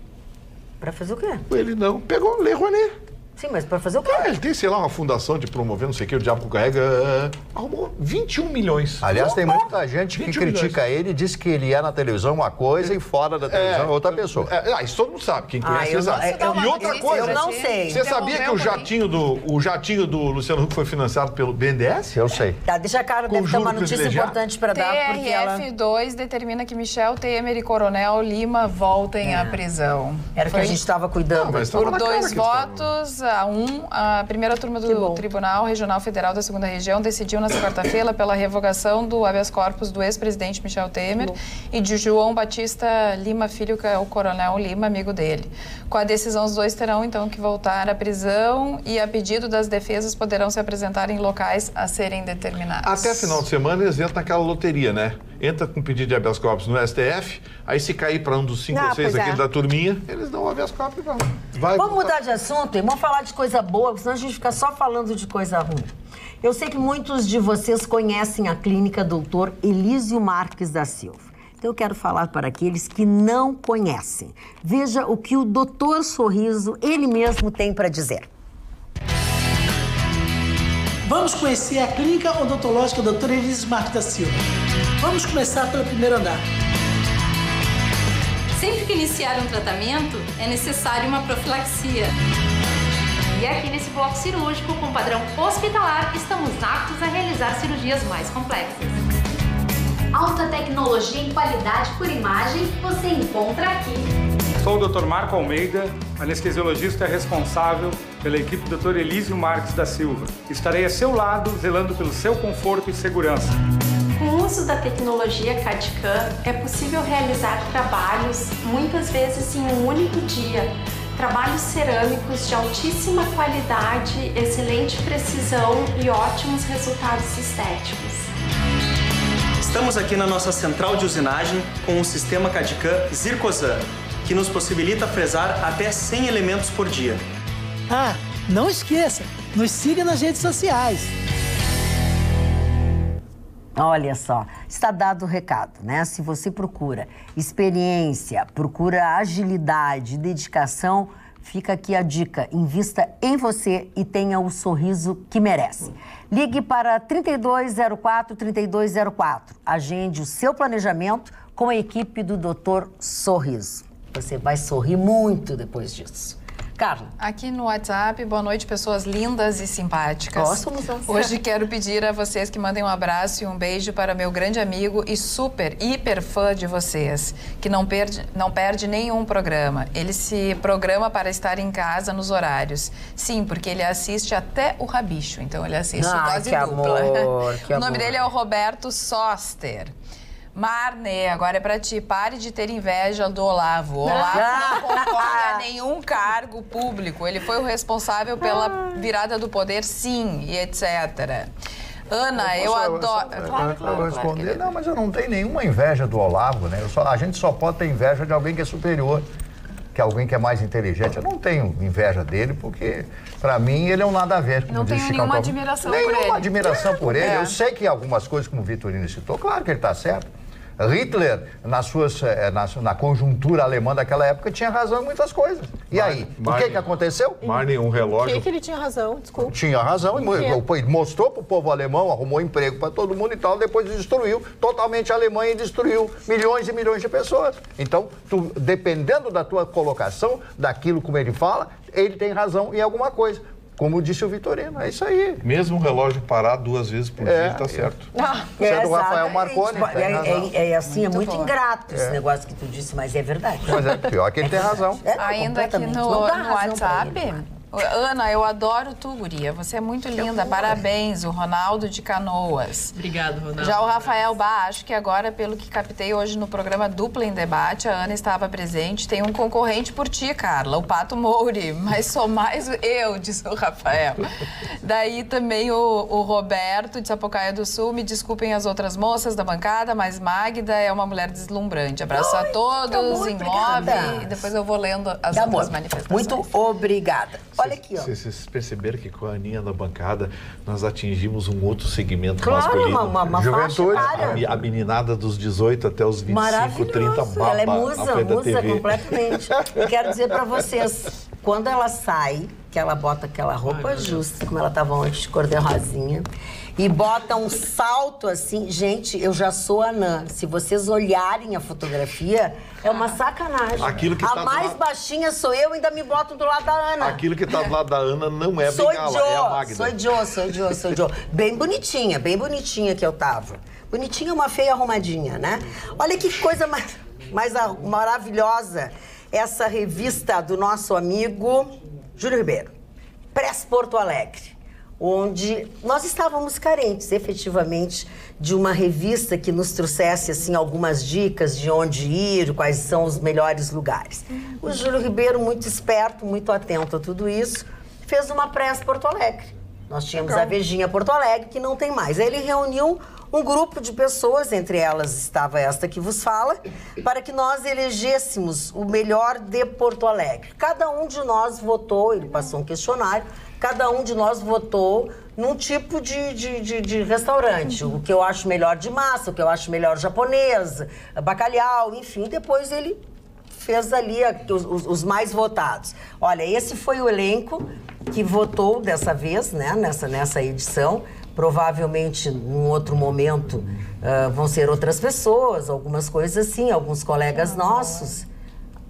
Para fazer o quê? Ele não pegou a Lei Rouanet. Sim, mas para fazer o quê? Ele tem, sei lá, uma fundação de promover não sei o que, o Diabo Carrega. arrumou 21 milhões. Aliás, tem muita gente que critica ele e diz que ele é na televisão uma coisa e fora da televisão é outra pessoa. Isso todo mundo sabe, quem conhece sabe. E outra coisa, eu não sei. Você sabia que o jatinho do Luciano Huck foi financiado pelo BNDES? Eu sei. Tá, deixa a cara, deve ter uma notícia importante para dar. TRF2 determina que Michel Temer e Coronel Lima voltem à prisão. Era que a gente estava cuidando. Por 2 votos a 1, a primeira turma do Tribunal Regional Federal da 2ª Região decidiu nesta quarta-feira pela revogação do habeas corpus do ex-presidente Michel Temer e de João Batista Lima Filho, que é o Coronel Lima, amigo dele. Com a decisão, os dois terão, então, que voltar à prisão e, a pedido das defesas, poderão se apresentar em locais a serem determinados. Até final de semana, eles entram naquela loteria, né? Entra com pedido de habeas corpus no STF, aí se cair para um dos 5 ou 6 aqui da turminha, eles dão o habeas corpus e vamos mudar de assunto e vamos falar de coisa boa, senão a gente fica só falando de coisa ruim. Eu sei que muitos de vocês conhecem a clínica Dr. Elísio Marques da Silva. Então eu quero falar para aqueles que não conhecem. Veja o que o Dr. Sorriso, ele mesmo, tem para dizer. Vamos conhecer a clínica odontológica Dr. Elísio Marques da Silva. Vamos começar pelo primeiro andar. Sempre que iniciar um tratamento, é necessário uma profilaxia. E aqui nesse bloco cirúrgico, com padrão hospitalar, estamos aptos a realizar cirurgias mais complexas. Alta tecnologia em qualidade por imagem você encontra aqui. Sou o Dr. Marco Almeida, anestesiologista responsável pela equipe do Dr. Elísio Marques da Silva. Estarei a seu lado, zelando pelo seu conforto e segurança. Com o uso da tecnologia CAD/CAM, é possível realizar trabalhos, muitas vezes em um único dia. Trabalhos cerâmicos de altíssima qualidade, excelente precisão e ótimos resultados estéticos. Estamos aqui na nossa central de usinagem com o sistema CAD/CAM Zircosan, que nos possibilita fresar até 100 elementos por dia. Ah, não esqueça, nos siga nas redes sociais. Olha só, está dado o recado, né? Se você procura experiência, procura agilidade, dedicação, fica aqui a dica. Invista em você e tenha o sorriso que merece. Ligue para 3204-3204. Agende o seu planejamento com a equipe do Dr. Sorriso. Você vai sorrir muito depois disso. Carla. Aqui no WhatsApp, boa noite, pessoas lindas e simpáticas. Hoje quero pedir a vocês que mandem um abraço e um beijo para meu grande amigo e hiper fã de vocês, que não perde nenhum programa. Ele se programa para estar em casa nos horários. Sim, porque ele assiste até o Rabicho, então ele assiste dose dupla. O nome dele é o Roberto Soster. Marne, agora é pra ti. Pare de ter inveja do Olavo. Olavo não concorre a nenhum cargo público. Ele foi o responsável pela virada do poder, sim, e etc. Ana, eu adoro... Eu vou responder. Não, mas eu não tenho nenhuma inveja do Olavo, né? A gente só pode ter inveja de alguém que é superior, que é alguém que é mais inteligente. Eu não tenho inveja dele, porque, pra mim, ele é um nada a ver. Não tenho nenhuma admiração por ele. Nenhuma admiração por ele. Eu sei que algumas coisas, como o Vitorino citou, claro que ele tá certo. Hitler, na conjuntura alemã daquela época, tinha razão em muitas coisas. E aí, o que aconteceu? Marne, um relógio... Por que ele tinha razão? Desculpa. Tinha razão, mostrou pro povo alemão, arrumou emprego para todo mundo e tal, depois destruiu totalmente a Alemanha e destruiu milhões e milhões de pessoas. Então, dependendo da tua colocação, daquilo como ele fala, ele tem razão em alguma coisa. Como disse o Vitorino, é isso aí. Mesmo o relógio parar 2 vezes por dia, está certo. Isso é do Rafael Marconi. É assim, é muito ingrato esse negócio que tu disse, mas é verdade. Mas é pior que ele tem razão. Ainda aqui no WhatsApp... Ana, eu adoro tu, guria. Você é muito linda. Parabéns, o Ronaldo de Canoas. Obrigado, Ronaldo. Já o Rafael Bá, acho que agora, pelo que captei hoje no programa Dupla em Debate, a Ana estava presente. Tem um concorrente por ti, Carla, o Pato Mouri. Mas sou mais eu, disse o Rafael. Daí também o Roberto, de Sapucaia do Sul. Me desculpem as outras moças da bancada, mas Magda é uma mulher deslumbrante. Abraço a todos, em love. E depois eu vou lendo as outras manifestações. Muito obrigada. Olha aqui, ó. Vocês perceberam que com a Aninha na bancada, nós atingimos um outro segmento masculino. Uma juventude. A meninada dos 18 até os 25, 30 baba. Ela é musa completamente. Eu quero dizer pra vocês, quando ela sai, que ela bota aquela roupa justa, como ela estava antes, de cor de rosinha, e bota um salto assim, gente, eu já sou anã. Se vocês olharem a fotografia, é uma sacanagem. Aquilo que a mais baixinha sou eu, ainda me boto do lado da Ana. Aquilo que tá do lado da Ana não é Bengala, é a Magda. Sou Jo. Bem bonitinha que eu tava. Bonitinha, uma feia arrumadinha, né? Olha que coisa mais maravilhosa. Essa revista do nosso amigo Júlio Ribeiro, Press Porto Alegre, onde nós estávamos carentes, efetivamente, de uma revista que nos trouxesse, assim, algumas dicas de onde ir, quais são os melhores lugares. O Júlio Ribeiro, muito esperto, muito atento a tudo isso, fez uma Press Porto Alegre. Nós tínhamos a Vejinha Porto Alegre, que não tem mais. Ele reuniu um grupo de pessoas, entre elas estava esta que vos fala, para que nós elegêssemos o melhor de Porto Alegre. Cada um de nós votou, ele passou um questionário, cada um de nós votou num tipo de restaurante. O que eu acho melhor de massa, o que eu acho melhor japonesa, bacalhau, enfim. Depois ele fez ali os mais votados. Olha, esse foi o elenco que votou dessa vez, né, nessa edição. Provavelmente, num outro momento, vão ser outras pessoas, algumas coisas assim, alguns colegas nossos.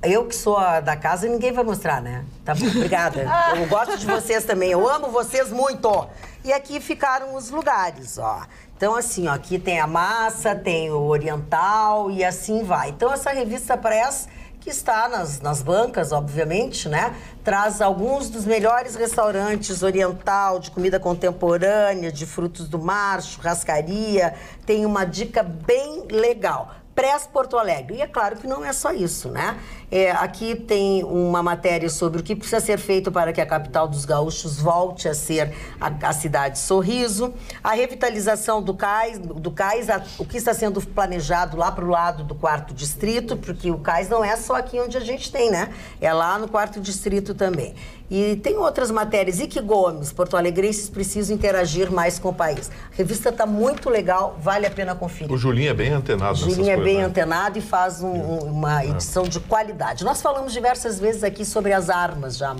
Eu que sou da casa, ninguém vai mostrar, né? Tá bom, obrigada. Eu gosto de vocês também, eu amo vocês muito. E aqui ficaram os lugares, ó. Então, assim, ó, aqui tem a massa, tem o oriental e assim vai. Então, essa revista Press, que está nas bancas, obviamente, né? Traz alguns dos melhores restaurantes oriental, de comida contemporânea, de frutos do mar, churrascaria. Tem uma dica bem legal. Press Porto Alegre. E é claro que não é só isso, né? Aqui tem uma matéria sobre o que precisa ser feito para que a capital dos gaúchos volte a ser a cidade sorriso, a revitalização do cais, o que está sendo planejado lá para o lado do 4º distrito, porque o cais não é só aqui onde a gente tem, né? É lá no 4º distrito também. E tem outras matérias. Ike Gomes, porto-alegrenses precisam interagir mais com o país. A revista está muito legal, vale a pena conferir. O Julinho é bem antenado nessas coisas. Julinho é bem antenado e faz uma edição de qualidade. Nós falamos diversas vezes aqui sobre as armas já.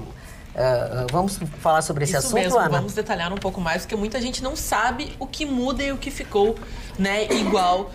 Vamos falar sobre esse assunto, mesmo, Ana? Vamos detalhar um pouco mais, porque muita gente não sabe o que muda e o que ficou, né, igual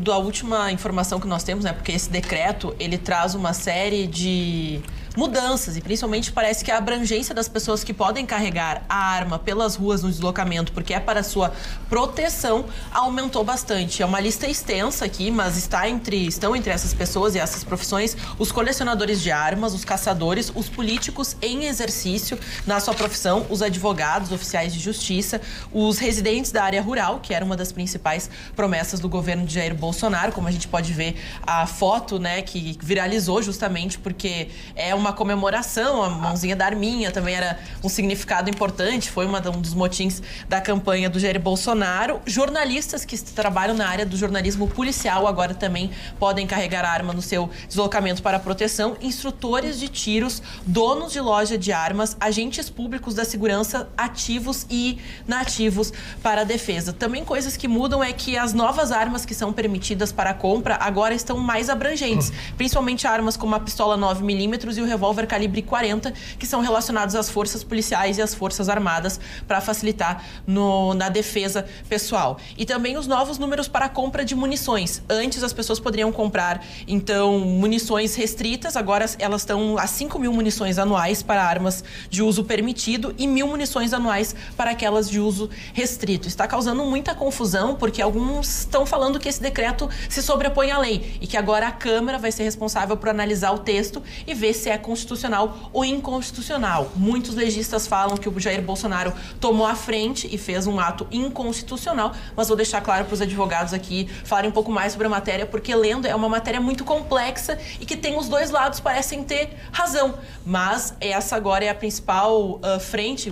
da última informação que nós temos, né? Porque esse decreto, ele traz uma série de mudanças e principalmente parece que a abrangência das pessoas que podem carregar a arma pelas ruas no deslocamento, porque é para sua proteção, aumentou bastante. É uma lista extensa aqui, mas estão entre essas pessoas e essas profissões os colecionadores de armas, os caçadores, os políticos em exercício na sua profissão, os advogados, oficiais de justiça, os residentes da área rural, que era uma das principais promessas do governo de Jair Bolsonaro, como a gente pode ver a foto, né, que viralizou justamente porque é uma comemoração, a mãozinha da arminha também era um significado importante, foi um dos motins da campanha do Jair Bolsonaro. Jornalistas que trabalham na área do jornalismo policial agora também podem carregar a arma no seu deslocamento para proteção, instrutores de tiros, donos de loja de armas, agentes públicos da segurança ativos e inativos para a defesa. Também coisas que mudam é que as novas armas que são permitidas para a compra agora estão mais abrangentes, principalmente armas como a pistola 9mm e o revólver calibre 40, que são relacionados às forças policiais e às forças armadas para facilitar na defesa pessoal. E também os novos números para a compra de munições. Antes as pessoas poderiam comprar, então, munições restritas, agora elas estão a 5.000 munições anuais para armas de uso permitido e 1.000 munições anuais para aquelas de uso restrito. Está causando muita confusão, porque alguns estão falando que esse decreto se sobrepõe à lei e que agora a Câmara vai ser responsável por analisar o texto e ver se é constitucional ou inconstitucional. Muitos legistas falam que o Jair Bolsonaro tomou a frente e fez um ato inconstitucional, mas vou deixar claro para os advogados aqui falarem um pouco mais sobre a matéria, porque lendo é uma matéria muito complexa e que tem os dois lados, parecem ter razão, mas essa agora é a principal frente,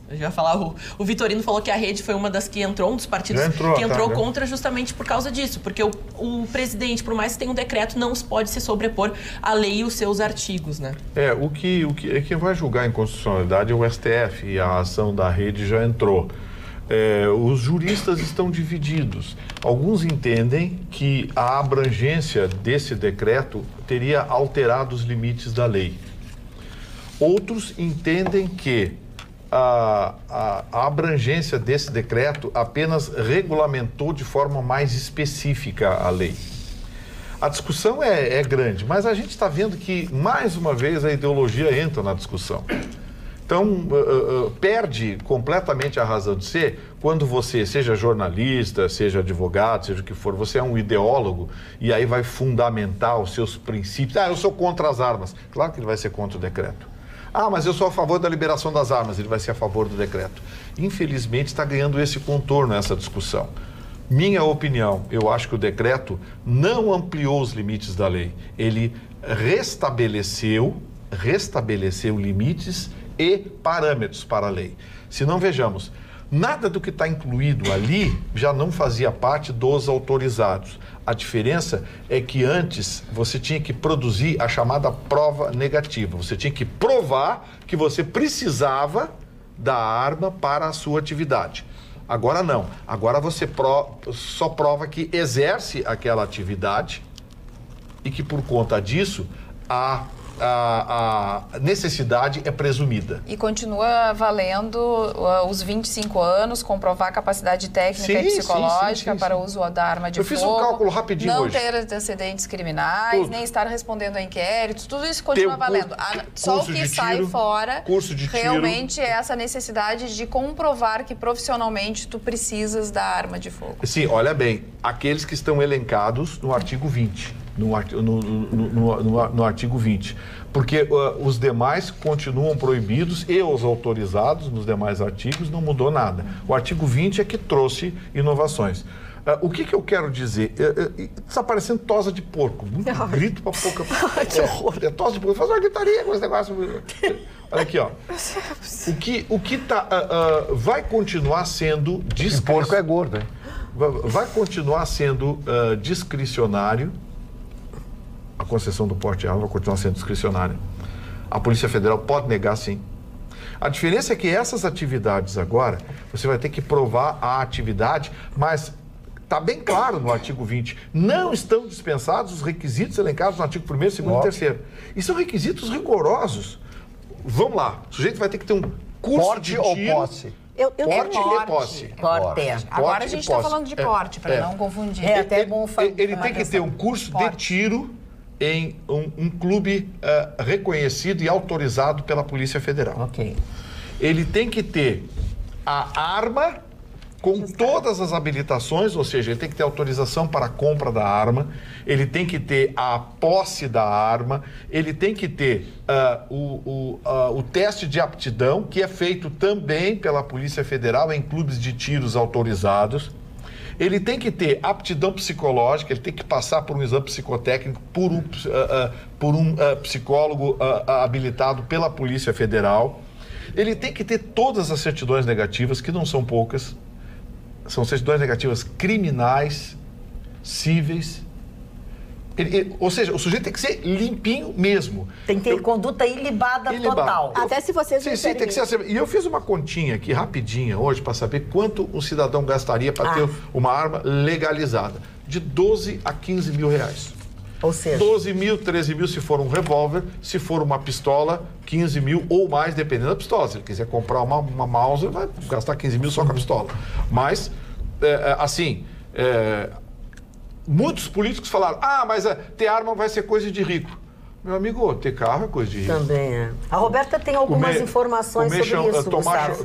eu já ia falar, o Vitorino falou que a Rede foi uma das que entrou, um dos partidos que entrou contra justamente por causa disso, porque o presidente, por mais que tenha um decreto, não pode se sobrepor à lei e os seus artigos, né? Quem vai julgar a inconstitucionalidade é o STF, e a ação da Rede já entrou. Os juristas estão divididos. Alguns entendem que a abrangência desse decreto teria alterado os limites da lei. Outros entendem que a abrangência desse decreto apenas regulamentou de forma mais específica a lei. A discussão é grande, mas a gente está vendo que, mais uma vez, a ideologia entra na discussão. Então, perde completamente a razão de ser quando você, seja jornalista, seja advogado, seja o que for, você é um ideólogo e aí vai fundamentar os seus princípios. Eu sou contra as armas. Claro que ele vai ser contra o decreto. Mas eu sou a favor da liberação das armas. Ele vai ser a favor do decreto. Infelizmente, está ganhando esse contorno, essa discussão. Minha opinião, eu acho que o decreto não ampliou os limites da lei. Ele restabeleceu limites e parâmetros para a lei. Se não, vejamos, nada do que está incluído ali já não fazia parte dos autorizados. A diferença é que antes você tinha que produzir a chamada prova negativa. Você tinha que provar que você precisava da arma para a sua atividade. Agora não. Agora você só prova que exerce aquela atividade e que por conta disso a necessidade é presumida. E continua valendo os 25 anos, comprovar capacidade técnica e psicológica para o uso da arma de fogo. Eu fiz um cálculo rapidinho não hoje. Ter antecedentes criminais, nem estar respondendo a inquéritos, tudo isso continua valendo. Só o que sai fora realmente é essa necessidade de comprovar que profissionalmente tu precisas da arma de fogo. Sim, olha bem, aqueles que estão elencados no artigo 20. No artigo 20, porque os demais continuam proibidos e os autorizados nos demais artigos não mudou nada. O artigo 20 é que trouxe inovações. O que eu quero dizer? Está parecendo tosa de porco, muito grito para pouca... Que horror! É tosa de porco, faz uma gritaria com esse negócio. Olha aqui, ó. O que vai continuar sendo... Porco é gordo, hein? Vai continuar sendo discricionário. A concessão do porte de arma vai continuar sendo discricionária. A Polícia Federal pode negar, sim. A diferença é que essas atividades agora, você vai ter que provar a atividade, mas está bem claro no artigo 20, não estão dispensados os requisitos elencados no artigo 1º, 2º e 3º. E são requisitos rigorosos. Vamos lá, o sujeito vai ter que ter um curso de tiro... Porte ou posse? Porte e posse. Agora a gente está falando de porte, para não confundir. Até bom falar. Ele tem que ter um curso de tiro em um clube reconhecido e autorizado pela Polícia Federal. Ok. Ele tem que ter a arma com todas as habilitações, ou seja, ele tem que ter autorização para a compra da arma, ele tem que ter a posse da arma, ele tem que ter o teste de aptidão, que é feito também pela Polícia Federal em clubes de tiros autorizados. Ele tem que ter aptidão psicológica, ele tem que passar por um exame psicotécnico por um psicólogo habilitado pela Polícia Federal. Ele tem que ter todas as certidões negativas, que não são poucas. São certidões negativas criminais, cíveis. Ou seja, o sujeito tem que ser limpinho mesmo. Tem que ter conduta ilibada total. Até se vocês sim, tem que ser assim. E eu fiz uma continha aqui, rapidinha, hoje, para saber quanto um cidadão gastaria para ter uma arma legalizada. De 12 a 15 mil reais. Ou seja... 12 mil, 13 mil se for um revólver, se for uma pistola, 15 mil ou mais, dependendo da pistola. Se ele quiser comprar uma Mauser, vai gastar 15 mil só com a pistola. Mas, muitos políticos falaram, mas ter arma vai ser coisa de rico. Meu amigo, ter carro é coisa de rico. Também é. A Roberta tem algumas informações sobre isso,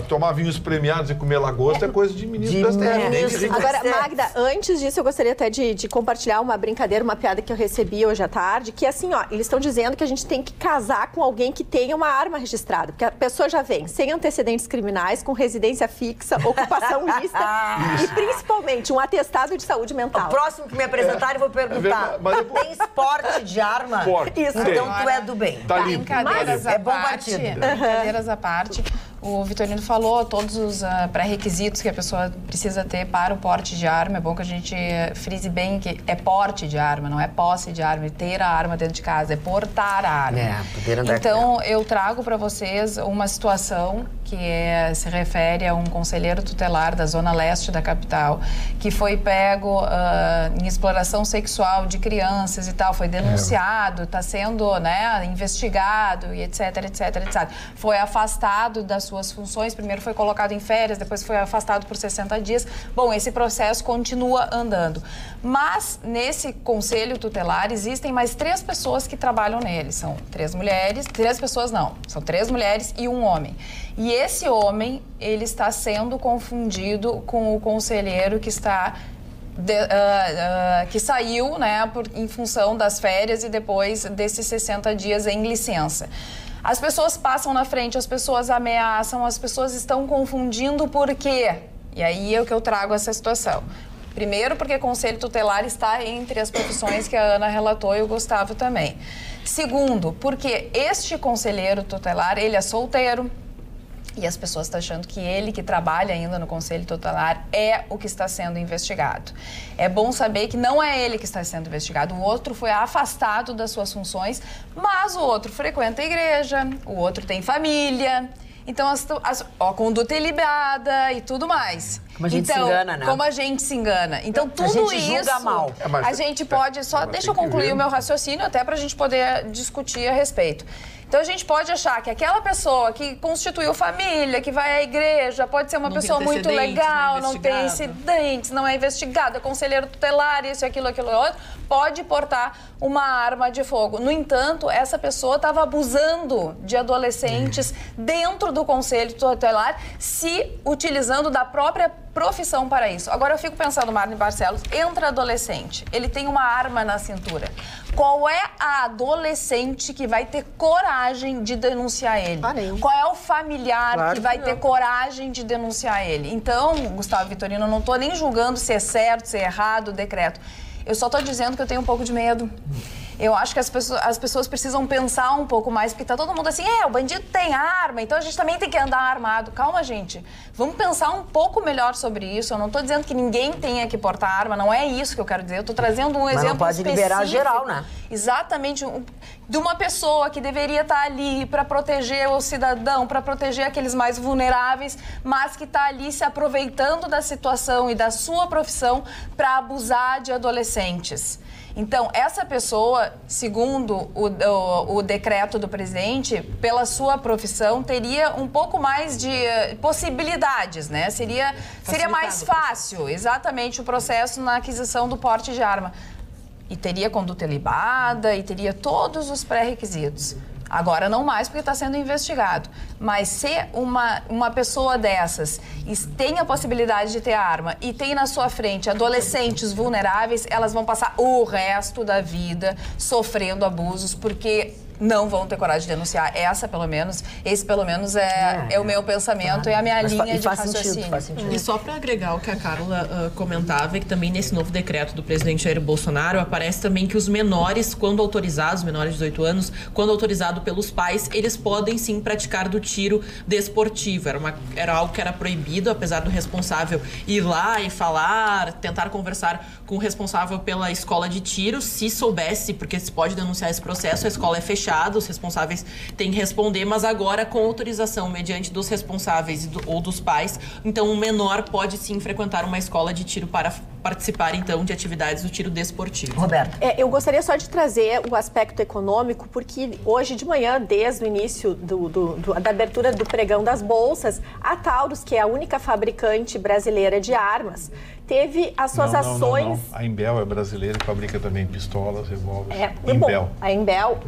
tomar vinhos premiados e comer lagosta é coisa de ministro do STF. Agora, Magda, antes disso, eu gostaria até de compartilhar uma brincadeira, uma piada que eu recebi hoje à tarde, que assim, eles estão dizendo que a gente tem que casar com alguém que tenha uma arma registrada, porque a pessoa já vem sem antecedentes criminais, com residência fixa, ocupação lista e principalmente um atestado de saúde mental. O próximo que me apresentar, eu vou perguntar, tem esporte de arma? Isso, então tu é do bem. Tá limpo. Brincadeiras à parte. Brincadeiras à parte. O Vitorino falou todos os pré-requisitos que a pessoa precisa ter para o porte de arma. É bom que a gente frise bem que é porte de arma, não é posse de arma. É ter a arma dentro de casa, é portar a arma. Poder andar então, eu trago para vocês uma situação que se refere a um conselheiro tutelar da zona leste da capital, que foi pego em exploração sexual de crianças e tal, foi denunciado, está sendo, né, investigado e etc, etc, etc. Foi afastado das suas funções, primeiro foi colocado em férias, depois foi afastado por 60 dias. Bom, esse processo continua andando. Mas, nesse conselho tutelar, existem mais 3 pessoas que trabalham nele. São 3 mulheres, 3 pessoas não, são 3 mulheres e um homem. E esse homem, ele está sendo confundido com o conselheiro que está... que saiu, né, em função das férias e depois desses 60 dias em licença. As pessoas passam na frente, as pessoas ameaçam, as pessoas estão confundindo por quê? E aí é o que eu trago essa situação. Primeiro, porque conselho tutelar está entre as profissões que a Ana relatou e o Gustavo também. Segundo, porque este conselheiro tutelar, ele é solteiro, e as pessoas estão achando que ele, que trabalha ainda no Conselho Tutelar, é o que está sendo investigado. É bom saber que não é ele que está sendo investigado. O outro foi afastado das suas funções, mas o outro frequenta a igreja, o outro tem família. Então, a conduta é ilibada e tudo mais. Como a gente se engana, né? Como a gente se engana. Então, tudo isso... julga mal. A gente pode... Deixa eu concluir o meu raciocínio, até para a gente poder discutir a respeito. Então, a gente pode achar que aquela pessoa que constituiu família, que vai à igreja, pode ser uma pessoa muito legal, não tem incidentes, não é investigada, conselheiro tutelar, isso, aquilo, outro, pode portar uma arma de fogo. No entanto, essa pessoa estava abusando de adolescentes dentro do conselho tutelar, se utilizando da própria profissão para isso. Agora, eu fico pensando, Marne Barcelos, entra adolescente, ele tem uma arma na cintura. Qual é a adolescente que vai ter coragem de denunciar ele? Qual é o familiar que vai ter coragem de denunciar ele? Então, Gustavo Vitorino, eu não estou nem julgando se é certo, se é errado o decreto. Eu só estou dizendo que eu tenho um pouco de medo. Eu acho que as pessoas precisam pensar um pouco mais, porque tá todo mundo assim, o bandido tem arma, então a gente também tem que andar armado. Calma, gente. Vamos pensar um pouco melhor sobre isso. Eu não tô dizendo que ninguém tenha que portar arma, não é isso que eu quero dizer. Eu tô trazendo um exemplo específico. Mas não pode liberar geral, né? Exatamente. De uma pessoa que deveria estar ali para proteger o cidadão, para proteger aqueles mais vulneráveis, mas que está ali se aproveitando da situação e da sua profissão para abusar de adolescentes. Então, essa pessoa, segundo o decreto do presidente, pela sua profissão, teria um pouco mais de possibilidades, né? Seria mais fácil, exatamente, o processo na aquisição do porte de arma. E teria conduta ilibada e teria todos os pré-requisitos. Agora não mais, porque está sendo investigado. Mas se uma pessoa dessas tem a possibilidade de ter arma e tem na sua frente adolescentes vulneráveis, elas vão passar o resto da vida sofrendo abusos, porque não vão ter coragem de denunciar. Esse pelo menos é o meu pensamento, é a minha linha de raciocínio. Faz sentido. E só para agregar o que a Carla comentava, é que também nesse novo decreto do presidente Jair Bolsonaro aparece também que os menores, quando autorizados, menores de 18 anos, quando autorizado pelos pais, eles podem sim praticar do tiro desportivo. Era algo que era proibido, apesar do responsável ir lá e falar, tentar conversar com o responsável pela escola de tiro, se soubesse, porque se pode denunciar esse processo, a escola é fechada, os responsáveis têm que responder, mas agora com autorização mediante dos responsáveis ou dos pais, então um menor pode sim frequentar uma escola de tiro para participar então de atividades do tiro desportivo. Roberto. Eu gostaria só de trazer o aspecto econômico, porque hoje de manhã, desde o início da abertura do pregão das bolsas, a Taurus, que é a única fabricante brasileira de armas, teve as suas ações... Não. A Imbel é brasileira e fabrica também pistolas, revólveres. Imbel. A Imbel...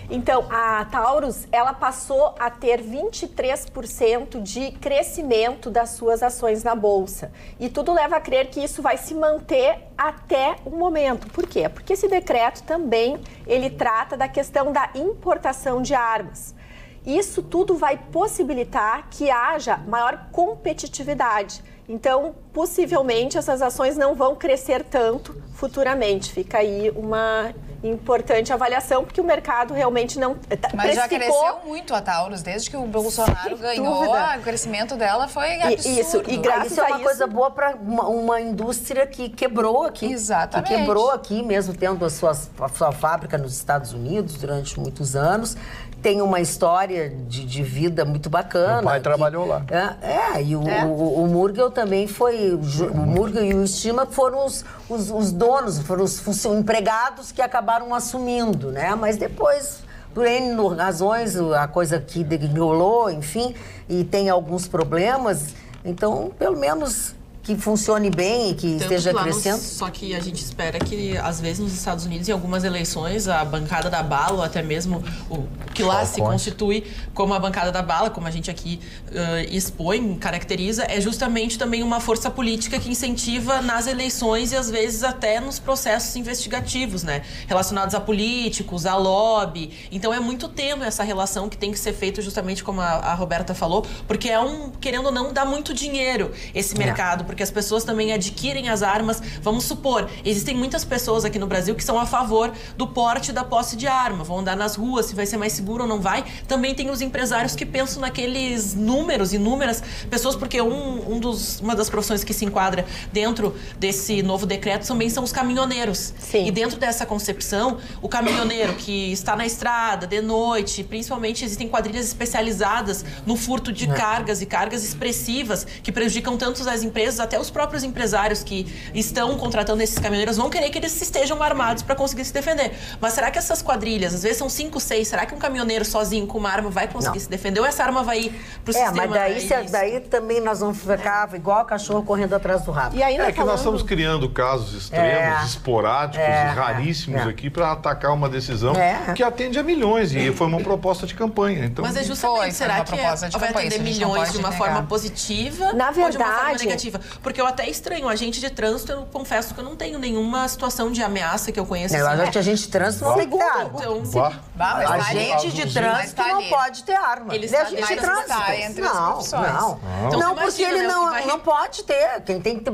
Então, a Taurus, ela passou a ter 23% de crescimento das suas ações na Bolsa. E tudo leva a crer que isso vai se manter até o momento. Por quê? Porque esse decreto também, ele trata da questão da importação de armas. Isso tudo vai possibilitar que haja maior competitividade. Então, possivelmente, essas ações não vão crescer tanto futuramente. Fica aí uma importante avaliação, porque o mercado realmente não... Mas já cresceu muito a Taurus, desde que o Bolsonaro ganhou, o crescimento dela foi absurdo. Isso, e graças isso é uma coisa boa para uma indústria que quebrou aqui. Exatamente. Que quebrou aqui, mesmo tendo a sua fábrica nos Estados Unidos durante muitos anos. Tem uma história de vida muito bacana. Meu pai trabalhou lá. E o Murgel também foi... O Murgel e o Estima foram os donos, foram os empregados que acabaram assumindo, né? Mas depois, por N razões, a coisa que degringolou, enfim, e tem alguns problemas. Então, pelo menos... que funcione bem e que esteja crescendo. Só que a gente espera que, às vezes, nos Estados Unidos, em algumas eleições, a bancada da bala, ou até mesmo o que lá se constitui como a bancada da bala, como a gente aqui expõe, caracteriza, é justamente também uma força política que incentiva nas eleições e, às vezes, até nos processos investigativos, né? Relacionados a políticos, a lobby. Então, é muito tênue essa relação que tem que ser feita justamente como a Roberta falou, porque querendo ou não, dá muito dinheiro esse mercado, porque as pessoas também adquirem as armas. Vamos supor, existem muitas pessoas aqui no Brasil que são a favor do porte e da posse de arma, vão andar nas ruas, se vai ser mais seguro ou não vai. Também tem os empresários que pensam naqueles números, inúmeras pessoas, porque uma das profissões que se enquadra dentro desse novo decreto também são os caminhoneiros. Sim. E dentro dessa concepção, o caminhoneiro que está na estrada de noite, principalmente existem quadrilhas especializadas no furto de cargas e cargas expressivas que prejudicam tanto as empresas, até os próprios empresários que estão contratando esses caminhoneiros vão querer que eles estejam armados para conseguir se defender. Mas será que essas quadrilhas, às vezes são 5, 6, será que um caminhoneiro sozinho com uma arma vai conseguir se defender? Ou essa arma vai ir pro sistema? Mas daí também nós vamos ficar igual o cachorro correndo atrás do rabo. E ainda que nós estamos criando casos extremos, esporádicos e raríssimos aqui para atacar uma decisão que atende a milhões e foi uma proposta de campanha. Então, mas é justamente, será que vai atender milhões de uma forma positiva ou de uma forma negativa? Porque eu até estranho, agente de trânsito, eu confesso que eu não tenho nenhuma situação de ameaça que eu conheço. Agente de trânsito não tem que ter arma. Agente de trânsito não pode ter arma. Ele está agente de trânsito. Entre as profissões. Não, porque ele não pode ter. Quem tem que ter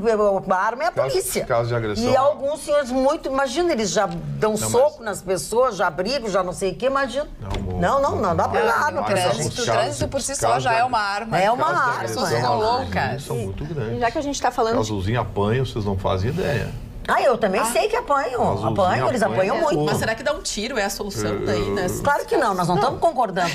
arma é a polícia. Caso de agressão. E alguns senhores imagina, eles já dão soco nas pessoas, já brigam, já não sei o quê, imagina. Não dá pra dar arma. O trânsito por si só já é uma arma. É uma arma. As pessoas ficam loucas. São muito grandes. Já que a gente está falando... O azulzinho apanha, vocês não fazem ideia. Eu também sei que apanham. Eles apanham muito. Mas será que dar um tiro é a solução daí, né? Claro que não, nós não estamos concordando.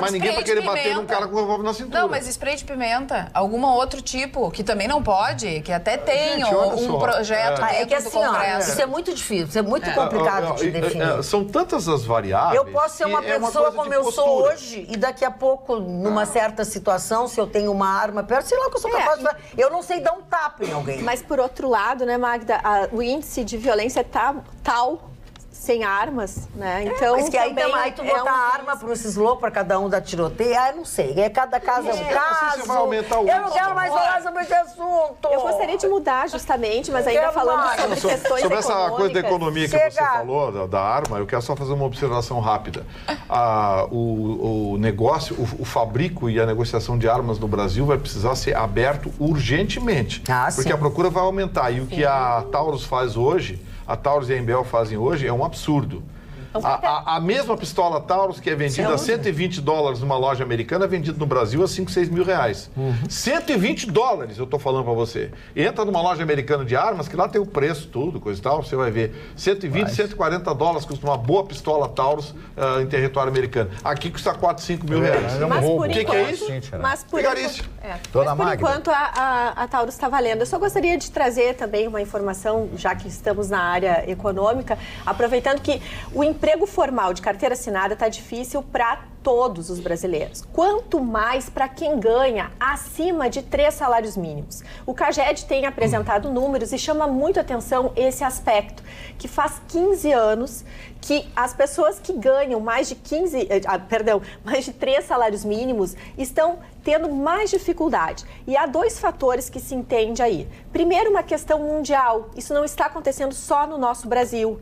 Mas ninguém vai querer bater num cara com o revólver na cintura. Não, mas spray de pimenta, algum outro tipo, que também não pode, que até tem um projeto dentro do Congresso. Isso é muito difícil, isso é muito complicado de definir. São tantas as variáveis. Eu posso ser uma pessoa como eu sou hoje e daqui a pouco, numa certa situação, se eu tenho uma arma perto, sei lá o que eu sou capaz de fazer. Eu não sei dar um tapa em alguém. Mas por outro lado, né, Magda, o índice de violência é tal sem armas, né? Então, mas que aí tu botar arma para esses loucos, para cada um dar tiroteio, eu não sei. Cada caso é um caso. Você vai aumentar o eu não quero mais falar sobre esse assunto. Eu gostaria de mudar justamente, mas ainda falando sobre questões sobre econômicas. Essa coisa da economia que você falou, da arma, eu quero só fazer uma observação rápida. O negócio, o fabrico e a negociação de armas no Brasil vai precisar ser aberto urgentemente. Porque a procura vai aumentar. E o que a Taurus faz hoje, a Taurus e a Embel fazem hoje, é um absurdo. A mesma pistola Taurus, que é vendida a $120 numa loja americana, é vendida no Brasil a 5, 6 mil reais. $120, eu tô falando pra você. Entra numa loja americana de armas, que lá tem o preço, tudo, coisa e tal, você vai ver. $120, $140 custa uma boa pistola Taurus em território americano. Aqui custa 4, 5 mil reais. O que é isso? Mas por enquanto a Taurus está valendo. Eu só gostaria de trazer também uma informação, já que estamos na área econômica, aproveitando que o emprego formal de carteira assinada está difícil para todos os brasileiros. Quanto mais para quem ganha acima de 3 salários mínimos. O CAGED tem apresentado números e chama muito atenção esse aspecto, que faz 15 anos que as pessoas que ganham mais de 3 salários mínimos estão tendo mais dificuldade. E há 2 fatores que se entende aí. Primeiro, uma questão mundial. Isso não está acontecendo só no nosso Brasil.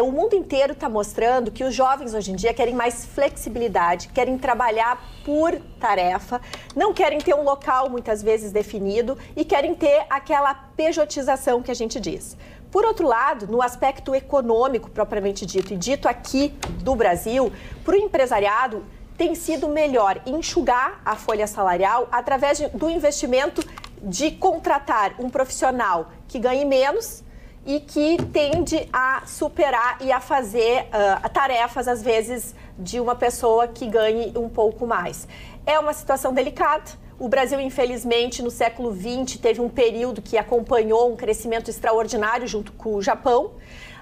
O mundo inteiro está mostrando que os jovens hoje em dia querem mais flexibilidade, querem trabalhar por tarefa, não querem ter um local muitas vezes definido e querem ter aquela pejotização que a gente diz. Por outro lado, no aspecto econômico propriamente dito, e dito aqui do Brasil, para o empresariado tem sido melhor enxugar a folha salarial através do investimento de contratar um profissional que ganhe menos e que tende a superar e a fazer tarefas, às vezes, de uma pessoa que ganhe um pouco mais. É uma situação delicada. O Brasil, infelizmente, no século XX, teve um período que acompanhou um crescimento extraordinário junto com o Japão.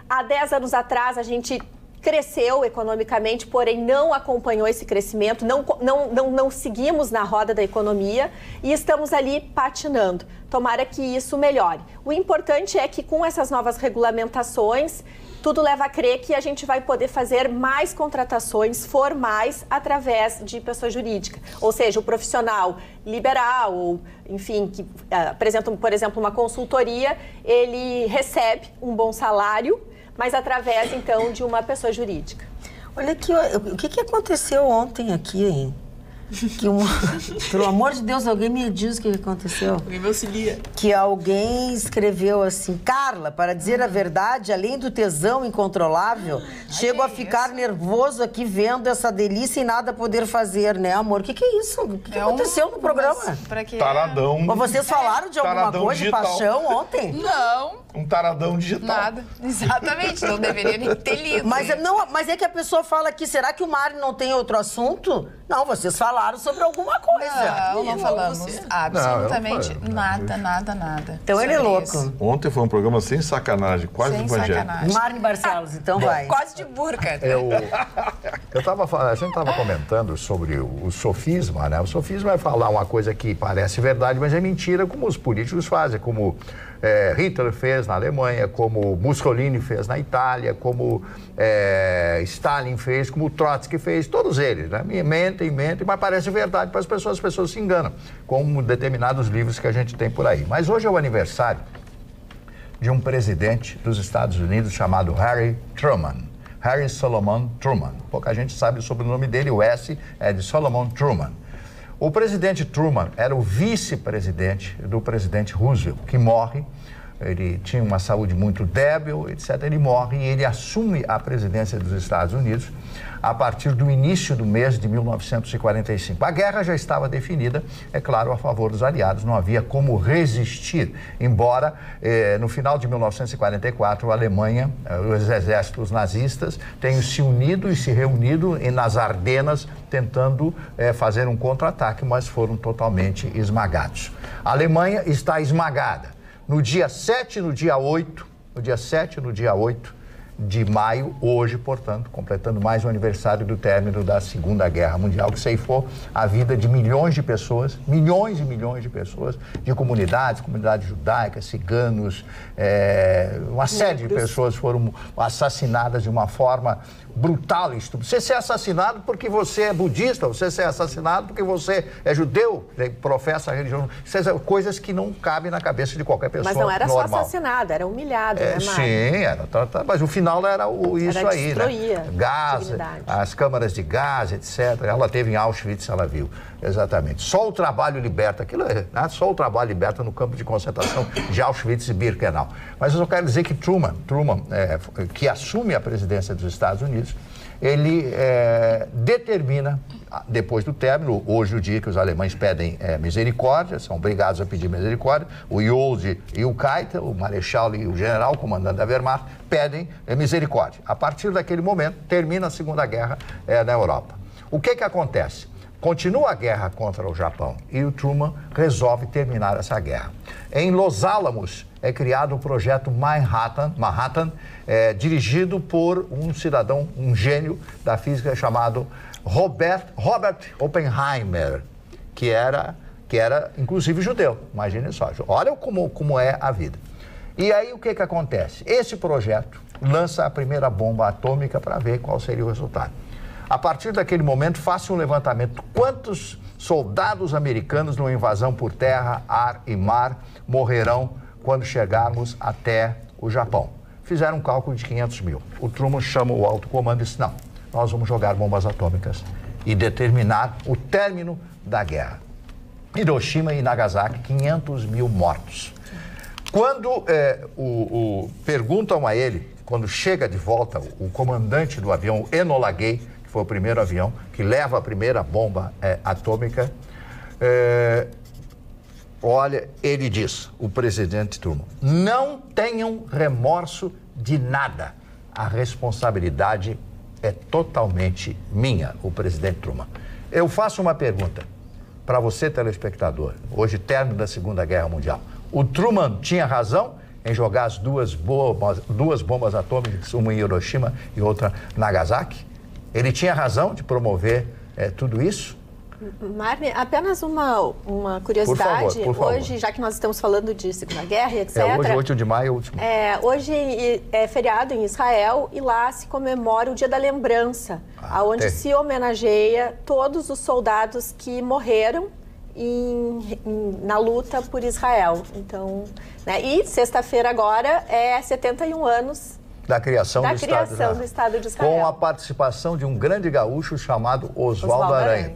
Há 10 anos atrás, a gente cresceu economicamente, porém não acompanhou esse crescimento, não seguimos na roda da economia e estamos ali patinando. Tomara que isso melhore. O importante é que com essas novas regulamentações, tudo leva a crer que a gente vai poder fazer mais contratações formais através de pessoa jurídica. Ou seja, o profissional liberal, ou enfim, que apresenta, por exemplo, uma consultoria, ele recebe um bom salário, mas através, então, de uma pessoa jurídica. Olha aqui, o que aconteceu ontem aqui, hein? Pelo amor de Deus, alguém me diz o que aconteceu. Alguém me auxilia. Que alguém escreveu assim: Carla, para dizer a verdade, além do tesão incontrolável, chego a ficar nervoso aqui vendo essa delícia e nada poder fazer, né, amor? O que é isso? O que aconteceu no programa? Taradão. Mas vocês falaram de alguma coisa digital. de paixão ontem? Não. Um taradão digital. Nada. Exatamente, não deveria nem ter lido. Mas é que a pessoa fala aqui, será que o Mário não tem outro assunto? Não, vocês falaram sobre alguma coisa. Não falamos absolutamente nada. Então ele é louco. Ontem foi um programa sem sacanagem, quase evangélico. Mário Barcelos, então vai. Quase de burca. A gente estava comentando sobre o sofisma, né? O sofisma é falar uma coisa que parece verdade, mas é mentira, como os políticos fazem, como Hitler fez na Alemanha, como Mussolini fez na Itália, como Stalin fez, como Trotsky fez, todos eles, né? Mentem, mas parece verdade para as pessoas se enganam, como determinados livros que a gente tem por aí. Mas hoje é o aniversário de um presidente dos Estados Unidos chamado Harry Solomon Truman. Pouca gente sabe sobre o nome dele, o S é de Solomon Truman. O presidente Truman era o vice-presidente do presidente Roosevelt, que morre. Ele tinha uma saúde muito débil, etc. Ele morre e ele assume a presidência dos Estados Unidos a partir do início do mês de 1945. A guerra já estava definida, é claro, a favor dos aliados, não havia como resistir, embora no final de 1944 a Alemanha, os exércitos nazistas, tenham se unido e se reunido nas Ardenas, tentando fazer um contra-ataque, mas foram totalmente esmagados. A Alemanha está esmagada. No dia 7 e no dia 8 de maio, hoje, portanto, completando mais um aniversário do término da Segunda Guerra Mundial, que ceifou a vida de milhões de pessoas, milhões e milhões de pessoas, de comunidades judaicas, ciganos, uma série de pessoas foram assassinadas de uma forma brutal e estúpida. Você é assassinado porque você é budista, você é assassinado porque você é judeu, professa a religião. Essas coisas que não cabem na cabeça de qualquer pessoa normal. Mas não era só assassinado, era humilhado, né, Mário? Sim, era tratado, mas o final era isso aí, né? Gás, as câmaras de gás, etc. Ela teve em Auschwitz, ela viu, exatamente. Só o trabalho liberta, só o trabalho liberta no campo de concentração de Auschwitz e Birkenau. Mas eu só quero dizer que Truman, que assume a presidência dos Estados Unidos, ele determina, depois do término, hoje o dia que os alemães pedem misericórdia, são obrigados a pedir misericórdia, o Jolde e o Keitel, o marechal e o general, o comandante da Wehrmacht, pedem misericórdia. A partir daquele momento, termina a Segunda Guerra na Europa. O que acontece? Continua a guerra contra o Japão e o Truman resolve terminar essa guerra. Em Los Alamos é criado o projeto Manhattan, dirigido por um cidadão, um gênio da física chamado Robert Oppenheimer, que era inclusive judeu. Imagine só, olha como é a vida. E aí o que acontece? Esse projeto lança a primeira bomba atômica para ver qual seria o resultado. A partir daquele momento, faça um levantamento. Quantos soldados americanos numa invasão por terra, ar e mar morrerão quando chegarmos até o Japão? Fizeram um cálculo de 500 mil. O Truman chama o alto comando e disse, não, nós vamos jogar bombas atômicas e determinar o término da guerra. Hiroshima e Nagasaki, 500 mil mortos. Quando perguntam a ele, quando chega de volta o comandante do avião, Enola Gay, que foi o primeiro avião que leva a primeira bomba atômica, olha, ele diz, o presidente Truman, não tenham remorso de nada. A responsabilidade é totalmente minha, o presidente Truman. Eu faço uma pergunta para você, telespectador, hoje término da Segunda Guerra Mundial. O Truman tinha razão em jogar as duas bombas atômicas, uma em Hiroshima e outra em Nagasaki? Ele tinha razão de promover tudo isso? Marne, apenas uma curiosidade. Por favor. Hoje, já que nós estamos falando de Segunda Guerra e etc. Hoje, 8 de maio é o último. Hoje é feriado em Israel e lá se comemora o Dia da Lembrança, onde se homenageia todos os soldados que morreram na luta por Israel. Então, né? E sexta-feira agora é 71 anos da criação do Estado de Israel. Com a participação de um grande gaúcho chamado Oswaldo Aranha,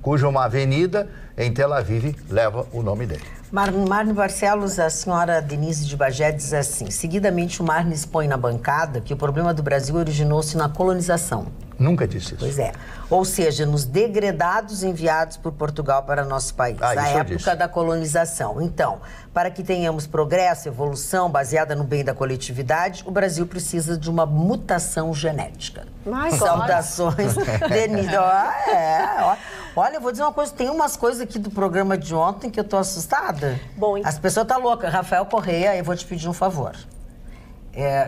cuja uma avenida em Tel Aviv leva o nome dele. Marne Barcelos, a senhora Denise de Bagé diz assim, seguidamente o Marne expõe na bancada que o problema do Brasil originou-se na colonização. Nunca disse isso. Pois é. Ou seja, nos degredados enviados por Portugal para nosso país, na época da colonização. Então, para que tenhamos progresso, evolução baseada no bem da coletividade, o Brasil precisa de uma mutação genética. Saudações, Denise. Olha, eu vou dizer uma coisa, tem umas coisas aqui do programa de ontem que eu tô assustada. Bom, as pessoas estão loucas. Rafael Correia, eu vou te pedir um favor.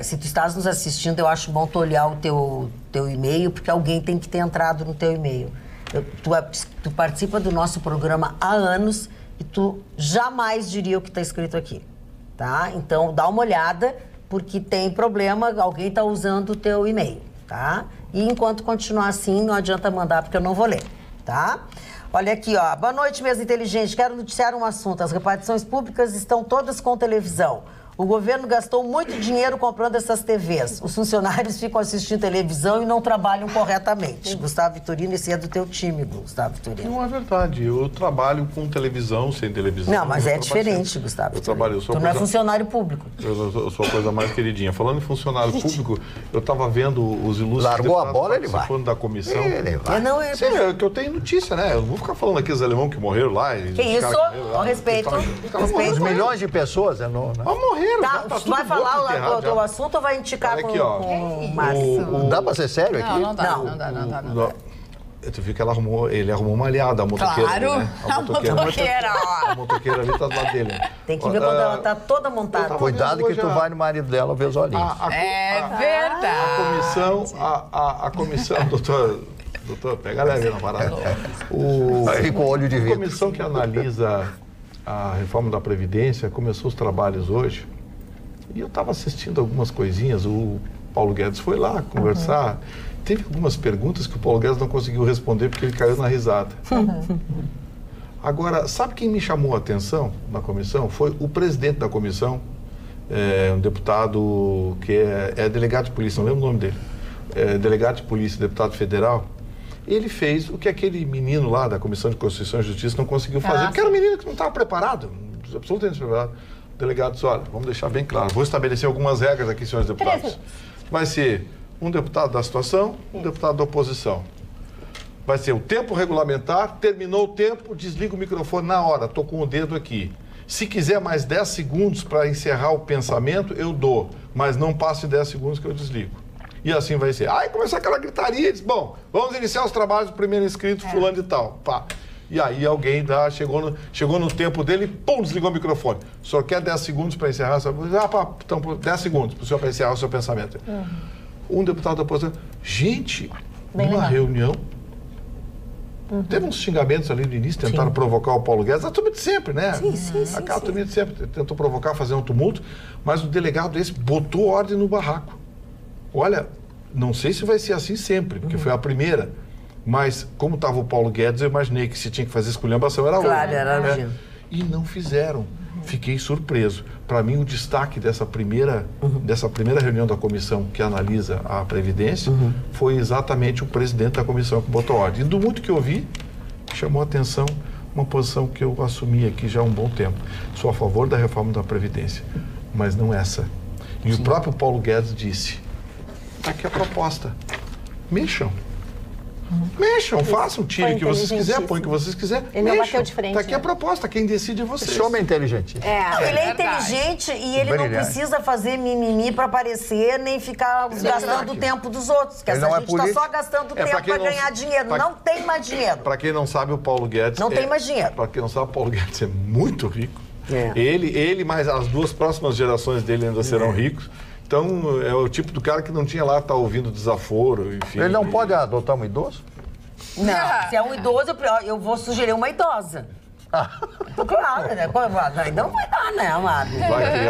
Se tu estás nos assistindo, eu acho bom tu olhar o teu e-mail, porque alguém tem que ter entrado no teu e-mail. Tu participa do nosso programa há anos e tu jamais diria o que está escrito aqui, tá? Então, dá uma olhada, porque tem problema, alguém está usando o teu e-mail, tá? E enquanto continuar assim, não adianta mandar, porque eu não vou ler, tá? Olha aqui, ó. Boa noite, mesa inteligente. Quero noticiar um assunto. As repartições públicas estão todas com televisão. O governo gastou muito dinheiro comprando essas TVs. Os funcionários ficam assistindo televisão e não trabalham corretamente. Gustavo Vitorino, esse é do teu time, Gustavo Vitorino. Não é verdade. Eu trabalho com televisão, sem televisão. Não, mas é diferente, Gustavo. Tu não é funcionário público. Eu sou a coisa mais queridinha. Falando em funcionário público, eu estava vendo os ilustres... Largou a bola, ele vai. Participando da comissão. Ele vai. Sim, é que eu tenho notícia, né? Eu não vou ficar falando aqui dos alemães que morreram lá. Que isso? Com respeito. Os milhões de pessoas, não. Morreram. Tá, vai falar o teu assunto ou vai indicar com o Márcio? Dá pra ser sério aqui? Não dá. Tu viu que ele arrumou uma aliada, a motoqueira. Claro, ali, né? a motoqueira. A motoqueira ali tá do lado dele. Tem que ver quando ela tá toda montada. Cuidado que tu vai no marido dela ver os olhinhos. Verdade. A comissão, doutor, pega leve na parada. Aí com o olho de vidro. A comissão que analisa a reforma da Previdência começou os trabalhos hoje. E eu estava assistindo algumas coisinhas, o Paulo Guedes foi lá conversar. Teve algumas perguntas que o Paulo Guedes não conseguiu responder porque ele caiu na risada. Agora, sabe quem me chamou a atenção na comissão? Foi o presidente da comissão, um deputado que é delegado de polícia, não lembro o nome dele. Delegado de polícia, deputado federal. Ele fez o que aquele menino lá da Comissão de Constituição e Justiça não conseguiu fazer, porque era um menino que não estava preparado, absolutamente preparado. O delegado disse, olha, vamos deixar bem claro, vou estabelecer algumas regras aqui, senhores deputados. Vai ser um deputado da situação, um deputado da oposição. Vai ser o tempo regulamentar, terminou o tempo, desliga o microfone na hora, estou com o dedo aqui. Se quiser mais 10 segundos para encerrar o pensamento, eu dou, mas não passe 10 segundos que eu desligo. E assim vai ser. Aí começou aquela gritaria, diz, bom, vamos iniciar os trabalhos do primeiro inscrito, fulano de tal. Pá. E aí alguém chegou no tempo dele e pum, desligou o microfone. O senhor quer 10 segundos para encerrar? Então, 10 segundos para o senhor encerrar o seu pensamento. Um deputado da oposição, gente, numa reunião, teve uns xingamentos ali no início, tentaram provocar o Paulo Guedes, a turma de sempre, né? A turma de sempre tentou provocar, fazer um tumulto, mas o delegado esse botou ordem no barraco. Olha, não sei se vai ser assim sempre, porque foi a primeira. Mas, como estava o Paulo Guedes, eu imaginei que se tinha que fazer esculhambação era hoje. Claro, era E não fizeram. Fiquei surpreso. Para mim, o destaque dessa primeira reunião da comissão que analisa a Previdência foi exatamente o presidente da comissão que botou ordem. E do muito que eu vi, chamou a atenção uma posição que eu assumi aqui já há um bom tempo. Sou a favor da reforma da Previdência, mas não essa. E o próprio Paulo Guedes disse, tá aqui a proposta, mexam. Mexam, façam, tirem o que vocês quiserem, põem o que vocês quiserem. Ele não bateu de frente. Tá aqui a proposta, quem decide é vocês. Esse homem é inteligente. Não, ele é inteligente e ele não precisa fazer mimimi para aparecer, nem ficar gastando o tempo dos outros. Porque essa gente está só gastando tempo para ganhar dinheiro. Não tem mais dinheiro. Para quem não sabe, o Paulo Guedes... Não tem mais dinheiro. Para quem não sabe, o Paulo Guedes é muito rico. Ele mais as duas próximas gerações dele ainda serão ricos. Então, é o tipo do cara que não tinha lá, tá ouvindo desaforo, enfim. Ele não pode adotar um idoso? Não, se é um idoso, eu vou sugerir uma idosa. Claro, né? Não vai dar, né, amado?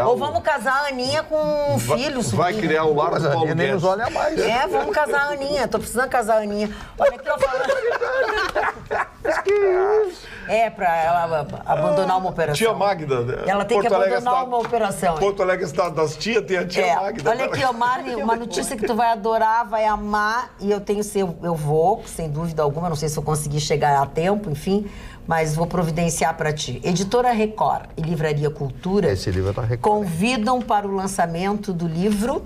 Ou vamos casar a Aninha com um filho, vai criar o lar do Paulo nem nos olha mais. Vamos casar a Aninha. Tô precisando casar a Aninha. Olha aqui, eu falando. Pra ela abandonar uma operação. Tia Magda. Ela tem que abandonar uma operação. Porto Alegre, estado das tias, tem a tia Magda. Olha aqui, Mari, uma notícia que tu vai adorar, vai amar. E eu vou, sem dúvida alguma, não sei se eu conseguir chegar a tempo, enfim, mas vou providenciar para ti. Editora Record e Livraria Cultura Esse livro tá Record, convidam para o lançamento do livro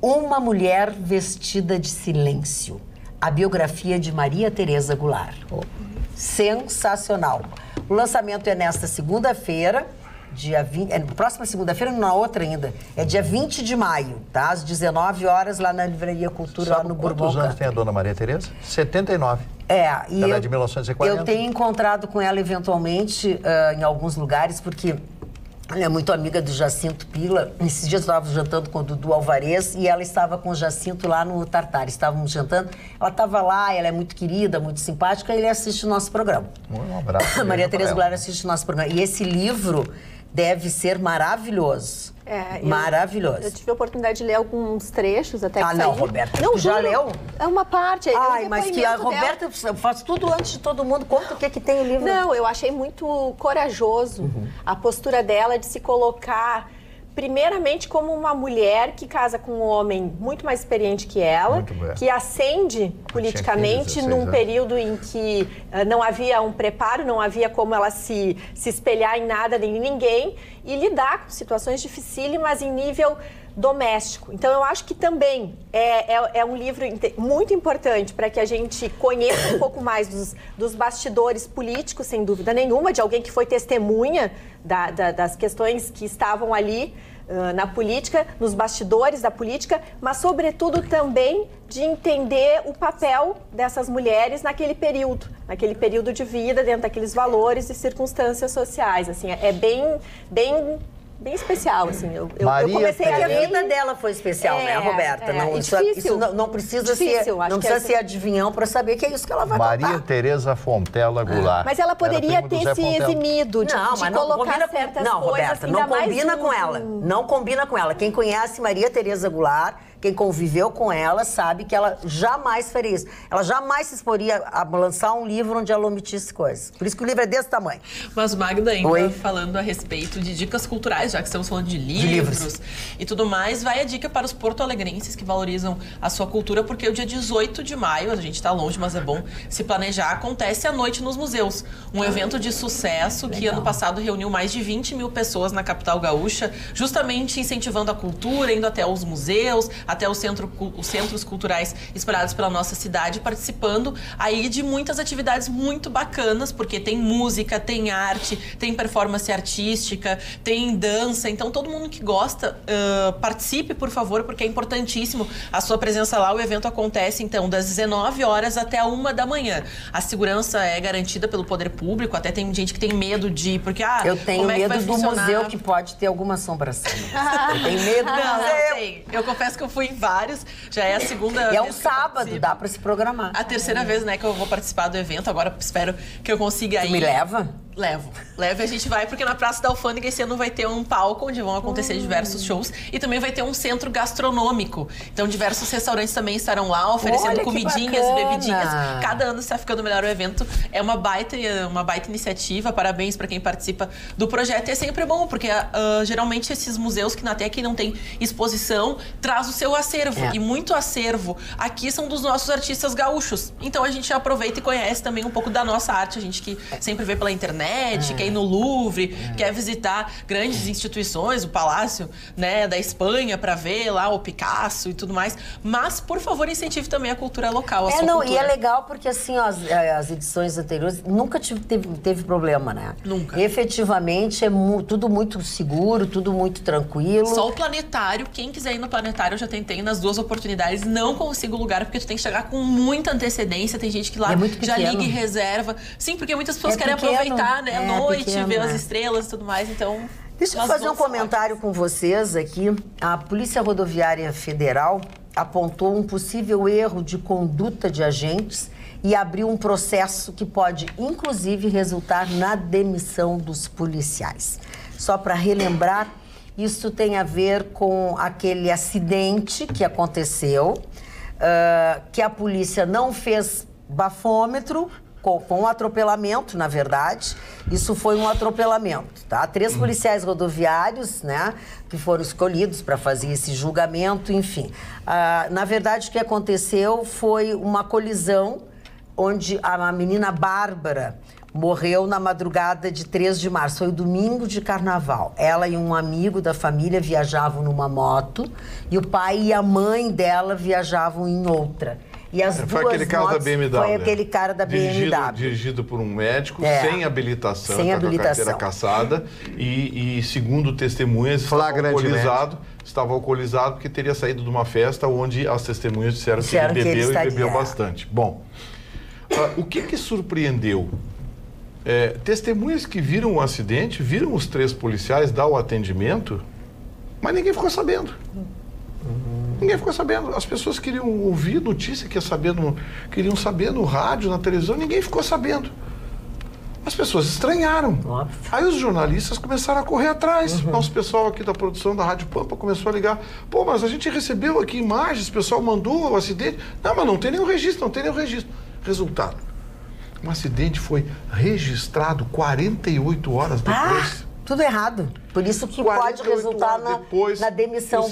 Uma Mulher Vestida de Silêncio, a biografia de Maria Tereza Goulart. Sensacional. O lançamento é nesta segunda-feira, dia 20... próxima segunda-feira, não, na outra ainda. É dia 20 de maio, tá? Às 19 horas, lá na Livraria Cultura, Sabe lá no Bourbon. Quantos anos tem a dona Maria Tereza? 79. E ela é de 1940. Eu tenho encontrado com ela eventualmente em alguns lugares, porque ela é muito amiga do Jacinto Pila. Esses dias eu estava jantando com o Dudu Alvarez e ela estava com o Jacinto lá no Tartar. Estávamos jantando. Ela estava lá, ela é muito querida, muito simpática, e ele assiste o nosso programa. Um abraço. Maria Tereza Goulart assiste o nosso programa. E esse livro deve ser maravilhoso. Maravilhoso. Eu tive a oportunidade de ler alguns trechos até que saiu. Não, Roberta, tu já leu? É uma parte. Mas que a Roberta faz tudo antes de todo mundo. Conta o que tem o livro. Não, eu achei muito corajoso a postura dela de se colocar primeiramente como uma mulher que casa com um homem muito mais experiente que ela, que ascende politicamente num período em que não havia um preparo, não havia como ela se espelhar em nada nem em ninguém, e lidar com situações dificílimas em nível doméstico. Então, eu acho que também é um livro muito importante para que a gente conheça um pouco mais dos bastidores políticos, sem dúvida nenhuma, de alguém que foi testemunha das questões que estavam ali na política, nos bastidores da política, mas, sobretudo, também de entender o papel dessas mulheres naquele período de vida, dentro daqueles valores e circunstâncias sociais. Assim, é bem especial, assim. Eu comecei a vida dela foi especial, né, Roberta? Isso não precisa ser adivinhão para saber que é isso que ela vai Maria Tereza Fontela Goulart. Mas ela poderia ter se eximido de colocar certas coisas. Não, Roberta, não combina com ela. Não combina com ela. Quem conhece Maria Tereza Goulart, quem conviveu com ela, sabe que ela jamais faria isso. Ela jamais se exporia a lançar um livro onde ela omitisse coisas. Por isso que o livro é desse tamanho. Mas, Magda, ainda falando a respeito de dicas culturais, já que estamos falando de livros e tudo mais, vai a dica para os porto-alegrenses que valorizam a sua cultura, porque o dia 18 de maio, a gente está longe, mas é bom se planejar, acontece a Noite nos Museus. Um evento de sucesso que ano passado reuniu mais de 20 mil pessoas na capital gaúcha, justamente incentivando a cultura, indo até os museus, até os centros culturais espalhados pela nossa cidade, participando aí de muitas atividades muito bacanas, porque tem música, tem arte, tem performance artística, tem dança. Então, todo mundo que gosta, participe, por favor, porque é importantíssimo a sua presença lá. O evento acontece, então, das 19 horas até a 1 da manhã. A segurança é garantida pelo poder público, até tem gente que tem medo de ir, porque, eu tenho medo do museu que pode ter alguma assombração. Eu tenho medo do museu. Eu confesso que eu fui em vários, já é a segunda vez. É um sábado, dá pra se programar. A terceira vez, né, que eu vou participar do evento, agora espero que eu consiga ir. Tu me leva? Levo e a gente vai, porque na Praça da Alfândega esse ano vai ter um palco onde vão acontecer diversos shows e também vai ter um centro gastronômico. Então diversos restaurantes também estarão lá oferecendo comidinhas e bebidinhas. Cada ano está ficando melhor o evento. É uma baita iniciativa. Parabéns para quem participa do projeto. E é sempre bom, porque geralmente esses museus que até que não tem exposição traz o seu acervo. E muito acervo aqui são dos nossos artistas gaúchos. Então a gente aproveita e conhece também um pouco da nossa arte. A gente que sempre vê pela internet, quer ir no Louvre, quer visitar grandes instituições, o Palácio, né, da Espanha, para ver lá o Picasso e tudo mais. Mas, por favor, incentive também a cultura local, a sua cultura. E é legal porque, assim, ó, as edições anteriores nunca teve problema, né? Nunca. Efetivamente, é tudo muito seguro, tudo muito tranquilo. Só o planetário, quem quiser ir no planetário, eu já tentei nas 2 oportunidades, não consigo lugar, porque tu tem que chegar com muita antecedência. Tem gente que lá já liga e reserva. Sim, porque muitas pessoas querem aproveitar, né, a noite, ver as estrelas e tudo mais, então... Deixa eu fazer um comentário com vocês aqui. A Polícia Rodoviária Federal apontou um possível erro de conduta de agentes e abriu um processo que pode, inclusive, resultar na demissão dos policiais. Só para relembrar, isso tem a ver com aquele acidente que aconteceu, que a polícia não fez bafômetro, com um atropelamento, na verdade. Isso foi um atropelamento, tá? 3 policiais rodoviários, né, que foram escolhidos para fazer esse julgamento, enfim. Na verdade, o que aconteceu foi uma colisão onde a menina Bárbara morreu na madrugada de 3 de março. Foi o domingo de carnaval. Ela e um amigo da família viajavam numa moto e o pai e a mãe dela viajavam em outra. E as foi aquele caso da BMW. Foi aquele cara da BMW. Dirigido por um médico sem habilitação, com a carteira cassada. E segundo testemunhas, estava alcoolizado porque teria saído de uma festa onde as testemunhas disseram que ele bebeu e bebeu bastante. Bom, o que surpreendeu? Testemunhas que viram o acidente, viram os 3 policiais dar o atendimento, mas ninguém ficou sabendo. Ninguém ficou sabendo. As pessoas queriam ouvir notícia, queriam saber no rádio, na televisão, ninguém ficou sabendo. As pessoas estranharam. Óbvio. Aí os jornalistas começaram a correr atrás. Nosso pessoal aqui da produção da Rádio Pampa começou a ligar. Pô, mas a gente recebeu aqui imagens, o pessoal mandou o acidente. Não, mas não tem nenhum registro, Resultado. Um acidente foi registrado 48 horas depois. Tudo errado. Por isso que pode resultar na demissão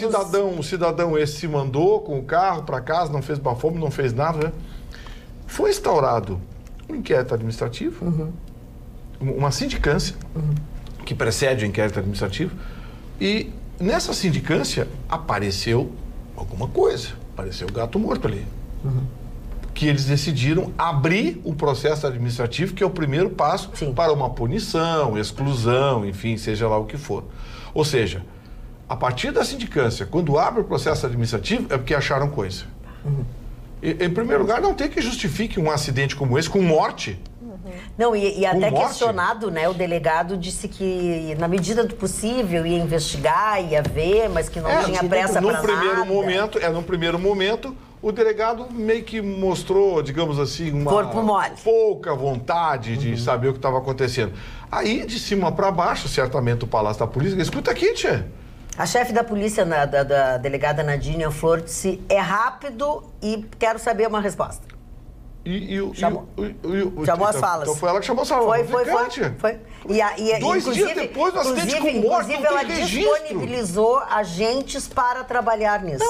o cidadão esse se mandou com o carro para casa, não fez bafômetro, não fez nada. Né? Foi instaurado um inquérito administrativo, uma sindicância que precede o inquérito administrativo, e nessa sindicância apareceu alguma coisa. Apareceu o gato morto ali. Que eles decidiram abrir o processo administrativo, que é o primeiro passo para uma punição, exclusão, enfim, seja lá o que for. Ou seja, a partir da sindicância, quando abre o processo administrativo, é porque acharam coisa. Em primeiro lugar, não tem que justifique um acidente como esse com morte. Não, e até questionado, né? O delegado disse que, na medida do possível, ia investigar, ia ver, mas que não tinha pressa para nada. Num primeiro momento, o delegado meio que mostrou, digamos assim, uma pouca vontade de saber o que estava acontecendo. Aí, de cima para baixo, certamente o Palácio da Polícia, escuta aqui, tia. A chefe da polícia, da delegada Nadine Flor, disse, é rápido e quero saber uma resposta. Chamou as falas. Então foi ela que chamou as falas. Foi. E 2 dias depois do acidente com morte, inclusive ela disponibilizou agentes para trabalhar nisso.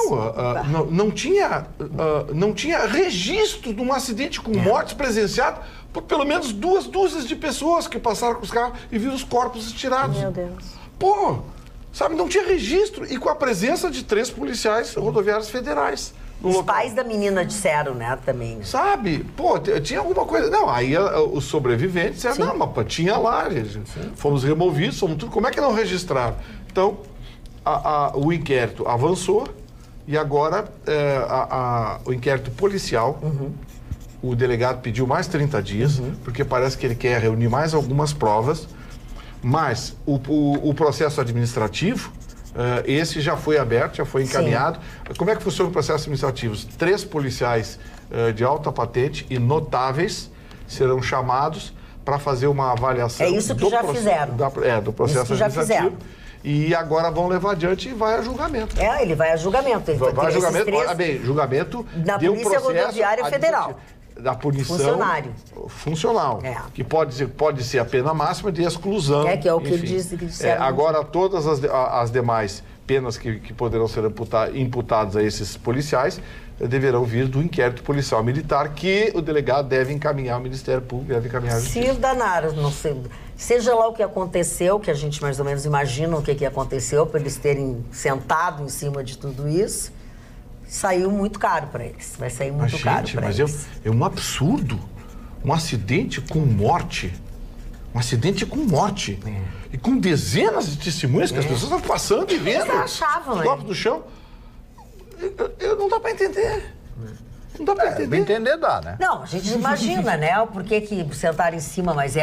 Não tinha registro de um acidente com mortes presenciado por pelo menos 2 dúzias de pessoas que passaram com os carros e viram os corpos tirados. Meu Deus. Pô, sabe, não tinha registro. E com a presença de 3 policiais rodoviários federais. Os pais da menina disseram, né, também. Sabe? Pô, tinha alguma coisa... Não, aí os sobreviventes disseram, não, mas tinha lá, fomos removidos, fomos tudo. Como é que não registraram? Então, o inquérito avançou e agora o inquérito policial, o delegado pediu mais 30 dias, porque parece que ele quer reunir mais algumas provas, mas o processo administrativo... esse já foi aberto, já foi encaminhado. Como é que funciona o processo administrativo? 3 policiais de alta patente e notáveis serão chamados para fazer uma avaliação. É isso que já fizeram. Do processo administrativo. E agora vão levar adiante e vai a julgamento. Ele vai a julgamento. Ele vai a julgamento, olha bem, julgamento da Polícia Rodoviária Federal. Da punição funcional, que pode ser a pena máxima de exclusão. Que é o que ele disse que disseram. Agora, todas as demais penas que poderão ser imputadas a esses policiais deverão vir do inquérito policial militar, que o delegado deve encaminhar ao Ministério Público, deve encaminhar à Justiça. Se danaram, não sei, seja lá o que aconteceu, que a gente mais ou menos imagina o que aconteceu, para eles terem sentado em cima de tudo isso, saiu muito caro para eles. Vai sair muito caro para eles. Mas é um absurdo. Um acidente com morte. Um acidente com morte. E com dezenas de testemunhas que as pessoas estão passando e vendo. Eles achavam, os corpos do chão. Não dá para entender. Não dá para entender. Pra entender dá, né? Não, a gente imagina, né? O porquê que sentaram em cima, mas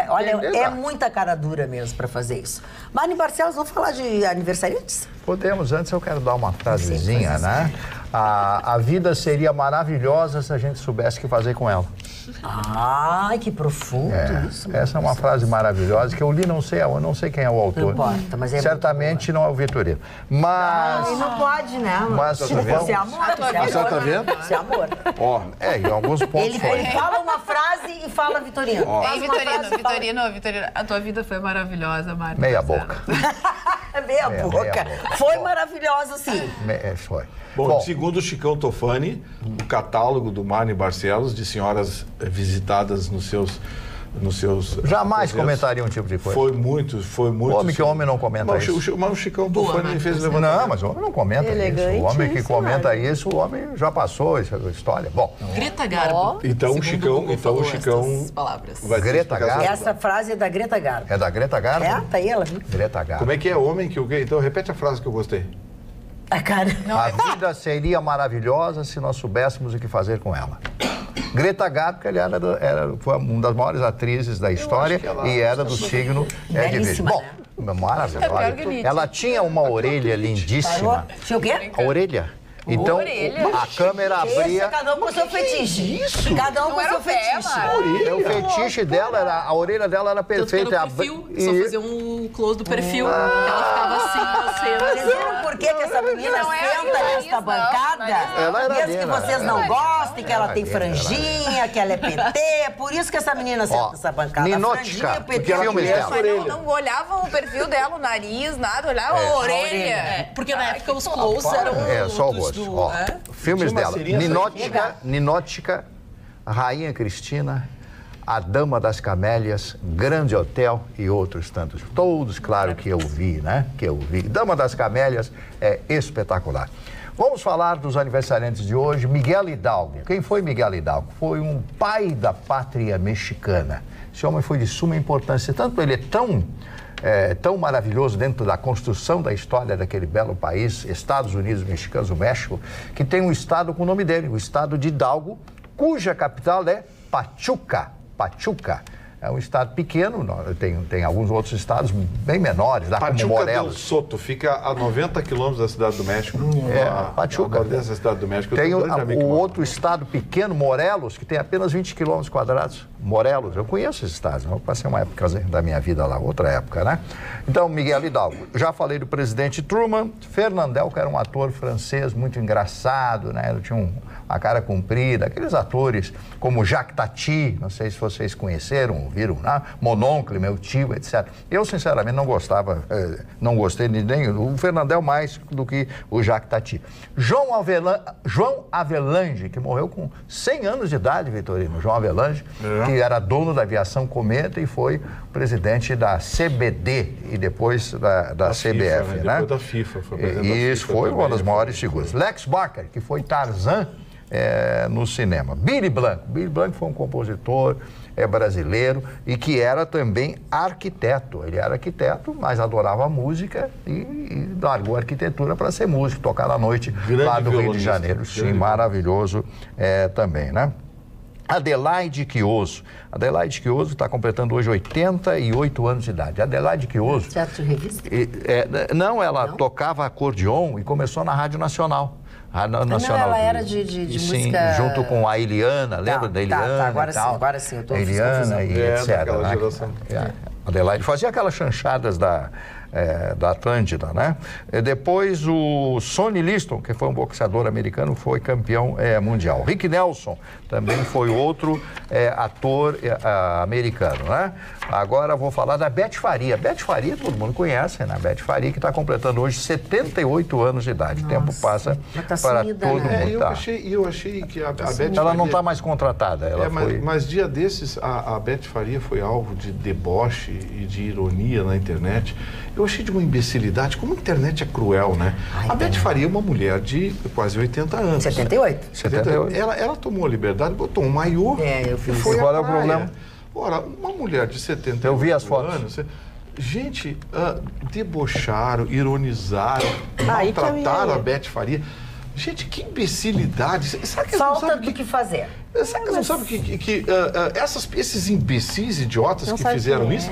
olha, muita cara dura mesmo para fazer isso. Mari Barcelos, vamos falar de aniversariantes? Podemos. Antes eu quero dar uma frasezinha, né? A vida seria maravilhosa se a gente soubesse o que fazer com ela. Ai, que profundo isso. Essa é uma frase maravilhosa que eu li, não sei quem é o autor. Não importa, mas certamente não é o Vitorino. Mas... não pode, né? Mas se é amor, tá vendo? Se é amor. Em alguns pontos ele fala uma frase e fala Vitorino. Vitorino, a tua vida foi maravilhosa, Mari. Meia boca. Meia boca. Foi maravilhosa, sim. Foi. Bom, segundo o Chicão Tofani, o catálogo do Mari Barcelos de senhoras visitadas nos seus jamais comentaria um tipo de coisa. Foi muito. Homem que homem não comenta isso. Mas o Chicão Tofani fez levantamento. Não, mas o homem não comenta isso. O homem que comenta isso, o homem já passou essa história. Bom. Greta Garbo. Então o Chicão Greta Garbo. Essa frase é da Greta Garbo. É da Greta Garbo? Tá aí ela, viu? Greta Garbo. Como é que é homem que o quê? Então repete a frase que eu gostei. A vida seria maravilhosa se nós soubéssemos o que fazer com ela. Greta Garbo, que foi uma das maiores atrizes da história e era do signo de Virgem. Bom, maravilhosa. Ela tinha uma orelha lindíssima. Tinha o quê? A orelha. Então, a câmera abria... Cada um com o seu fetiche. Isso? Cada um com o seu fetiche. O fetiche dela, a orelha dela era perfeita. Tanto que no perfil, só fazia um close do perfil, que ela ficava assim, Vocês viram por que essa menina senta nesta bancada? Mesmo que vocês não gostem, que ela tem franjinha, que ela é PT, é por isso que essa menina senta nessa bancada. Ninótica, porque filmes dela. Não olhavam o perfil dela, o nariz, nada, olhavam a orelha. Porque na época os close eram... só o rosto. Filmes dela. Ninótica, Rainha Cristina, A Dama das Camélias, Grande Hotel e outros tantos. Todos, claro, que eu vi, né? Dama das Camélias é espetacular. Vamos falar dos aniversariantes de hoje. Miguel Hidalgo. Quem foi Miguel Hidalgo? Foi um pai da pátria mexicana. Esse homem foi de suma importância. Tanto ele é tão maravilhoso dentro da construção da história daquele belo país, Estados Unidos Mexicanos, o México, que tem um estado com o nome dele, o estado de Hidalgo, cuja capital é Pachuca. É um estado pequeno, tem alguns outros estados bem menores, lá como Morelos. Pachuca del Soto, fica a 90 quilômetros da Cidade do México. Pachuca. Dessa Cidade do México. Tem o outro estado pequeno, Morelos, que tem apenas 20 quilômetros quadrados. Morelos, eu conheço esse estado, eu passei uma época da minha vida lá, outra época, né? Então, Miguel Hidalgo. Já falei do presidente Truman, Fernandel, que era um ator francês muito engraçado, né? Ele tinha uma cara comprida, aqueles atores como Jacques Tati, não sei se vocês conheceram, viram, né? Mononcle, meu tio, etc. Eu, sinceramente, não gostei nem o Fernandel mais do que o Jacques Tati. João Avelange, que morreu com 100 anos de idade, Vitorino. João Avelange, que era dono da aviação Cometa e foi presidente da CBD e depois da CBF, FIFA, né? Depois da FIFA. Isso, foi uma das maiores figuras. Lex Barker, que foi Tarzan no cinema. Billy Blanco foi um compositor brasileiro e que era também arquiteto. Ele era arquiteto, mas adorava música e largou a arquitetura para ser músico, tocar à noite lá do Rio de Janeiro. Sim, maravilhoso também, né? Adelaide Quioso. Adelaide Quioso está completando hoje 88 anos de idade. Adelaide Quioso... Teatro de revista? Ela tocava acordeon e começou na Rádio Nacional. Ela era de sim, música... junto com a Eliana, lembra da Eliana? Agora sim, eu tô Eliana e etc. Adelaide fazia aquelas chanchadas da Atlântida, né? Depois o Sonny Liston, que foi um boxeador americano, foi campeão mundial. Rick Nelson também foi outro ator americano, né? Agora vou falar da Beth Faria. Beth Faria todo mundo conhece, né? Beth Faria, que está completando hoje 78 anos de idade. O tempo passa para todo mundo. Eu achei que a Beth Faria... Ela não está mais contratada. Mas dia desses, a Beth Faria foi alvo de deboche e de ironia na internet. Eu achei de uma imbecilidade, como a internet é cruel, né? A Beth Faria é uma mulher de quase 80 anos. 78. Ela tomou a liberdade, botou um maiô eu fiz. e foi Qual é o problema? Ora, uma mulher de 78 eu vi as fotos. anos... Gente, debocharam, ironizaram, maltrataram a Beth Faria. Gente, que imbecilidade. Será que falta do que fazer. Será que eles não sabem que esses imbecis idiotas que fizeram isso...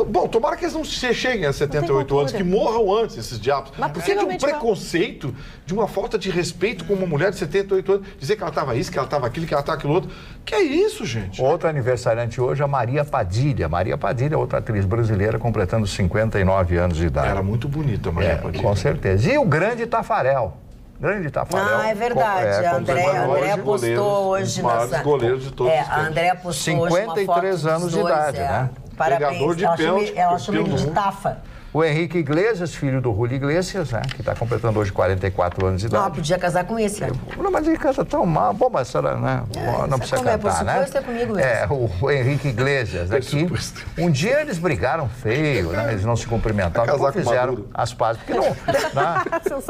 Bom, tomara que eles não cheguem a 78 anos, que morram antes, esses diabos. Porque é de um preconceito, de uma falta de respeito com uma mulher de 78 anos, dizer que ela estava isso, que ela estava aquilo, que ela estava aquilo outro. Que é isso, gente? Outra aniversariante hoje é a Maria Padilha. Maria Padilha é outra atriz brasileira completando 59 anos de idade. Era muito bonita a Maria Padilha. Com certeza. E o grande Tafarel. Grande Tafarel. É verdade. A André postou hoje nessa... goleiros de todos os tempos. A André postou hoje uma foto 53 anos de idade, né? Parabéns. Ela chama ele de Tafa. O Henrique Iglesias, filho do Julio Iglesias, né? Que está completando hoje 44 anos de idade. Podia casar com esse. Não, mas ele canta tão mal. Bom, mas será, né? Não precisa cantar, né? É comigo mesmo. O Henrique Iglesias aqui. Um dia eles brigaram feio, né? Eles não se cumprimentaram. Não fizeram as pazes. Porque não,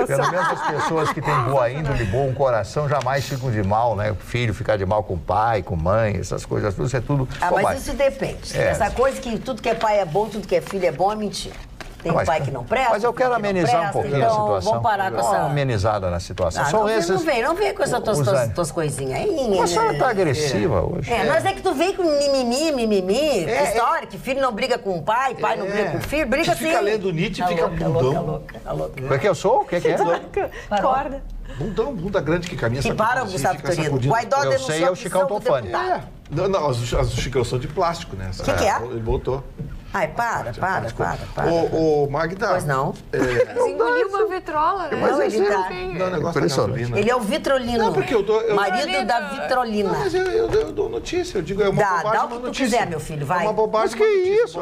pelo menos as pessoas que têm boa índole, bom coração, jamais ficam de mal, né? O filho ficar de mal com o pai, com mãe, essas coisas, tudo, isso é tudo... mas isso depende. Essa coisa que tudo que é pai é bom, tudo que é filho é bom, é mentira. Tem um pai que não presta. Mas eu quero amenizar um pouquinho a situação. Vamos parar com essa... Uma amenizada na situação. São esses... Não vem com essas tuas coisinhas aí. Mas a senhora tá agressiva hoje. Mas é que tu vem com mimimi, história, que filho não briga com o pai, pai não briga com o filho, briga assim. Fica lendo Nietzsche e fica bundão. O que eu sou? O que é? Corda. Bunda grande que caminha. Que para o Gustavo Vitorino. Guaidó denunciou é o Chicão Tofani. Não, as Chicão são de plástico, né? O que é? Ele botou. Ai, para. Ô, Magda. Pois não. Engoliu uma vitrola, né? Não, ele tá... Não, negócio da gasolina. Ele é o vitrolino. Não, porque eu dou... Marido da vitrolina. Não, mas eu dou notícia, eu digo, é uma bobagem, dá o que tu quiser, meu filho, vai. É uma bobagem, mas que isso?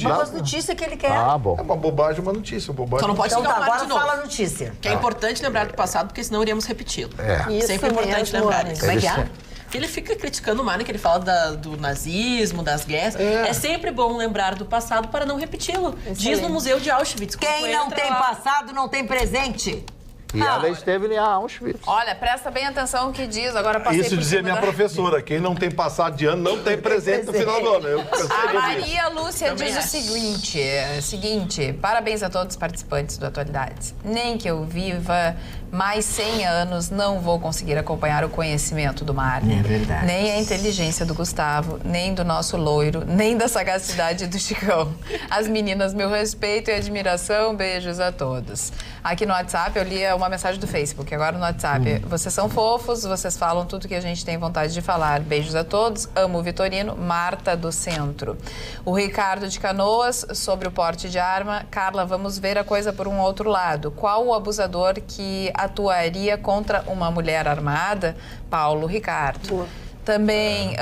Dá as notícias que ele quer. Bom. É uma bobagem, uma notícia, Só não pode então ligar agora de novo. Fala a notícia. Que é importante lembrar do passado, porque senão iríamos repeti-lo. Isso sempre é importante lembrar isso. Como é que é? Que ele fica criticando o Mário, que ele fala do nazismo, das guerras. É sempre bom lembrar do passado para não repeti-lo. Diz no Museu de Auschwitz. Quem não tem passado não tem presente. E ela esteve em Auschwitz. Olha, presta bem atenção no que diz. Agora passei Isso dizia minha professora. Quem não tem passado de ano não tem presente no final do ano. A Maria Lúcia diz o seguinte, parabéns a todos os participantes do Atualidades. Nem que eu viva mais 100 anos, não vou conseguir acompanhar o conhecimento do Mário. É verdade. Nem a inteligência do Gustavo, nem do nosso loiro, nem da sagacidade do Chicão. As meninas, meu respeito e admiração, beijos a todos. Aqui no WhatsApp, eu li uma mensagem do Facebook, agora no WhatsApp. Vocês são fofos, vocês falam tudo que a gente tem vontade de falar. Beijos a todos, amo o Vitorino. Marta do Centro. O Ricardo de Canoas, sobre o porte de arma. Carla, vamos ver a coisa por um outro lado. Qual o abusador que atuaria contra uma mulher armada? Paulo Ricardo. Também,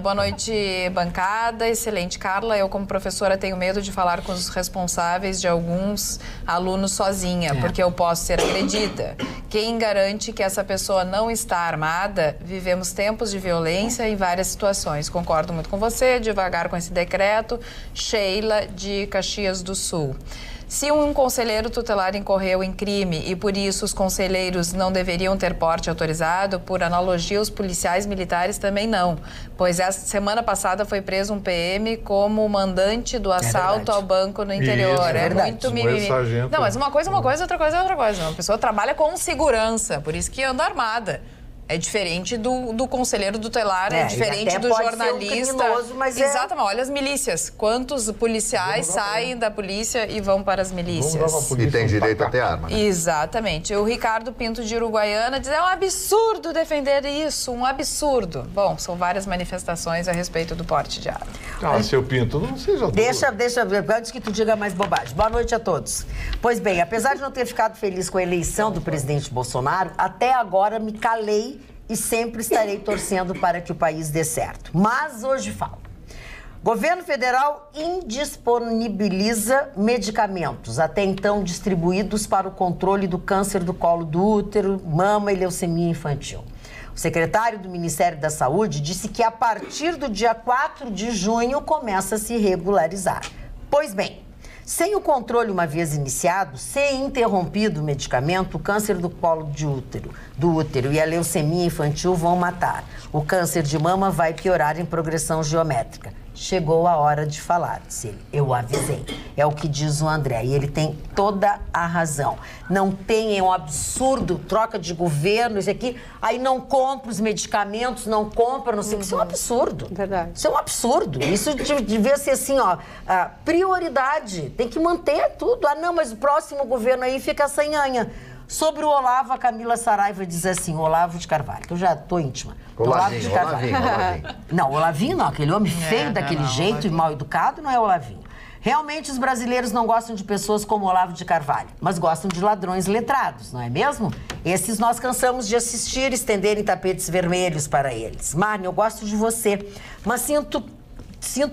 boa noite, bancada. Excelente, Carla. Eu, como professora, tenho medo de falar com os responsáveis de alguns alunos sozinha, porque eu posso ser agredida. Quem garante que essa pessoa não está armada? Vivemos tempos de violência em várias situações. Concordo muito com você, devagar com esse decreto. Sheila, de Caxias do Sul. Se um conselheiro tutelar incorreu em crime e por isso os conselheiros não deveriam ter porte autorizado, por analogia os policiais militares também não, pois essa semana passada foi preso um PM como mandante do assalto ao banco no interior. Isso, é muito mimimi. Não, mas uma coisa é uma coisa, outra coisa é outra coisa. Uma pessoa trabalha com segurança, por isso que anda armada. É diferente do conselheiro tutelar, é diferente do jornalista. Criminoso, mas exatamente, olha as milícias. Quantos policiais saem da polícia e vão para as milícias? E tem direito a ter arma, né? Exatamente. O Ricardo Pinto de Uruguaiana diz, é um absurdo defender isso, um absurdo. Bom, são várias manifestações a respeito do porte de arma. Ah, seu Pinto, não seja duro. Deixa antes que tu diga mais bobagem. Boa noite a todos. Pois bem, apesar de não ter ficado feliz com a eleição do presidente Bolsonaro, até agora me calei e sempre estarei torcendo para que o país dê certo. Mas hoje falo. Governo federal indisponibiliza medicamentos até então distribuídos para o controle do câncer do colo do útero, mama e leucemia infantil. O secretário do Ministério da Saúde disse que a partir do dia 4 de junho começa a se regularizar. Pois bem, sem o controle uma vez iniciado, se interrompido o medicamento, o câncer do colo do útero e a leucemia infantil vão matar. O câncer de mama vai piorar em progressão geométrica. Chegou a hora de falar, disse ele. Eu avisei. É o que diz o André. E ele tem toda a razão. Não tem, é um absurdo, troca de governo, isso aqui. Aí não compra os medicamentos, não compra, não sei o que. Isso é um absurdo. Verdade. Isso é um absurdo. Isso devia ser assim, ó, prioridade. Tem que manter tudo. Ah, não, mas o próximo governo aí fica sem anha. Sobre o Olavo, a Camila Saraiva diz assim, Olavo de Carvalho, que eu já tô íntima. Olavinho, de Carvalho. Olavinho. Não, Olavinho não, aquele homem feio daquele jeito Olavinho. E mal educado não é Olavinho. Realmente os brasileiros não gostam de pessoas como Olavo de Carvalho, mas gostam de ladrões letrados, não é mesmo? Esses nós cansamos de assistir estenderem tapetes vermelhos para eles. Márcia, eu gosto de você, mas sinto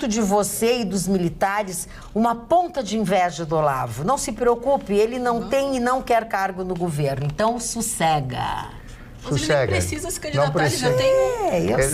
de você e dos militares uma ponta de inveja do Olavo. Não se preocupe, ele não tem e não quer cargo no governo. Então, sossega. Mas ele nem precisa se candidatar, ele já tem...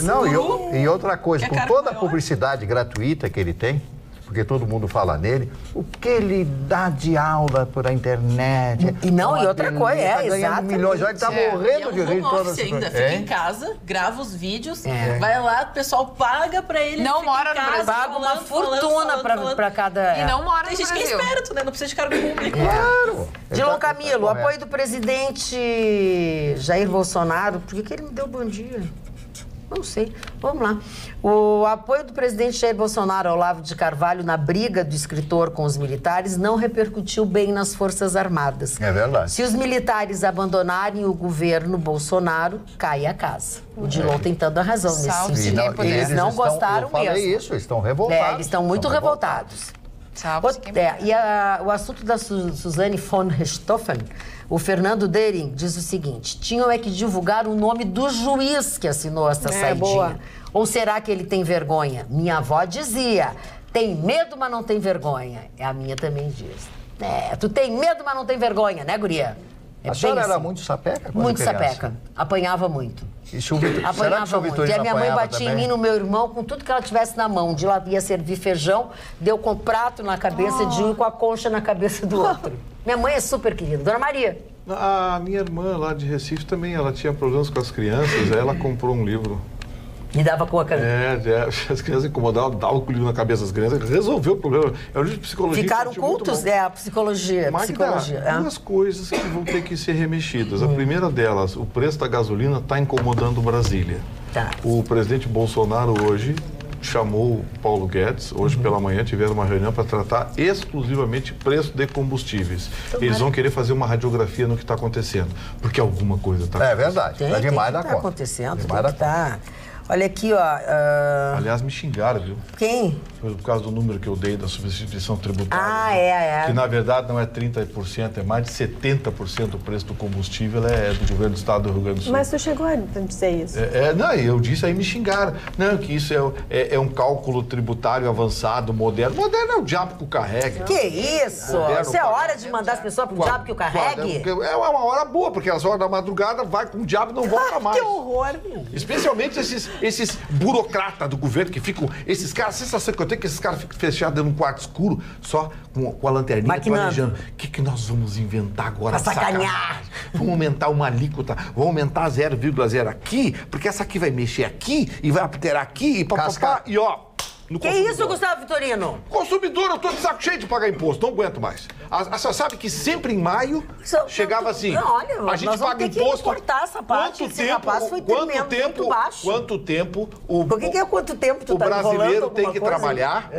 Não, e outra coisa, com toda a publicidade gratuita que ele tem, porque todo mundo fala nele, o que ele dá de aula por a internet. E outra coisa, ganhando milhões, já ele tá morrendo de rir toda essa coisa. Fica em casa, grava os vídeos, vai lá, o pessoal paga pra ele. Não mora no Brasil. Paga uma fortuna pra cada... E não mora no Brasil. Tem gente que é esperto, né? Não precisa de cargo público. Claro. Dilon Camilo, apoio do presidente Jair Bolsonaro. Por que ele me deu bom dia? Não sei. Vamos lá. O apoio do presidente Jair Bolsonaro ao Olavo de Carvalho na briga do escritor com os militares não repercutiu bem nas Forças Armadas. É verdade. Se os militares abandonarem o governo Bolsonaro, cai a casa. O Dilon tem toda a razão nesse sentido. Eles não gostaram mesmo. Eu falei isso, eles estão revoltados. Eles estão muito revoltados. O assunto da Suzane von Richthofen, o Fernando Dering diz o seguinte: tinham que divulgar o nome do juiz que assinou essa saidinha. Boa. Ou será que ele tem vergonha? Minha avó dizia, tem medo, mas não tem vergonha. A minha também diz. Tu tem medo, mas não tem vergonha, né, guria? A senhora era muito sapeca? Muito sapeca. Apanhava muito. Apanhava muito. E a minha mãe batia em mim, no meu irmão, com tudo que ela tivesse na mão. De lá ia servir feijão, deu com o prato na cabeça de um e com a concha na cabeça do outro. Minha mãe é super querida. Dona Maria. A minha irmã lá de Recife também, ela tinha problemas com as crianças, aí ela comprou um livro. E dava com a cabeça. As crianças incomodavam, dava com o livro na cabeça das crianças, resolveu o problema. É um livro de psicologia. Ficaram cultos? A psicologia. Duas coisas que vão ter que ser remexidas. A primeira delas, o preço da gasolina está incomodando Brasília. Tá. O presidente Bolsonaro hoje chamou o Paulo Guedes, hoje pela manhã tiveram uma reunião para tratar exclusivamente preço de combustíveis. Eles vão querer fazer uma radiografia no que está acontecendo, porque alguma coisa está acontecendo. É verdade, está demais da conta. Está acontecendo, tá. Olha aqui, ó... Aliás, me xingaram, viu? Quem? Por causa do número que eu dei da substituição tributária. Que, na verdade, não é 30%, é mais de 70% do preço do combustível é do governo do estado do Rio Grande do Sul. Mas tu chegou a dizer isso? Não, eu disse, aí me xingaram. Não, que isso é um cálculo tributário avançado, moderno. Moderno é o diabo que o carregue. Que isso? Isso é hora de mandar as pessoas pro diabo que o carregue? É uma hora boa, porque às horas da madrugada vai com o diabo e não volta mais. Que horror! Especialmente esses burocratas do governo que ficam... Esses caras, a sensação que eu tenho é que esses caras ficam fechados dentro de um quarto escuro, só com a lanterninha planejando. O que nós vamos inventar agora? Pra sacanear! Vamos aumentar uma alíquota, vamos aumentar 0,0 aqui, porque essa aqui vai mexer aqui e vai alterar aqui e papapá. E ó, Que isso, Gustavo Vitorino? Consumidor, eu tô de saco cheio de pagar imposto, não aguento mais. A senhora sabe que sempre em maio chegava assim, olha, a gente paga imposto... cortar essa parte, esse rapaz foi tremendo, muito baixo. Quanto tempo... Por que é quanto tempo tu o tá brasileiro tem que coisa? trabalhar?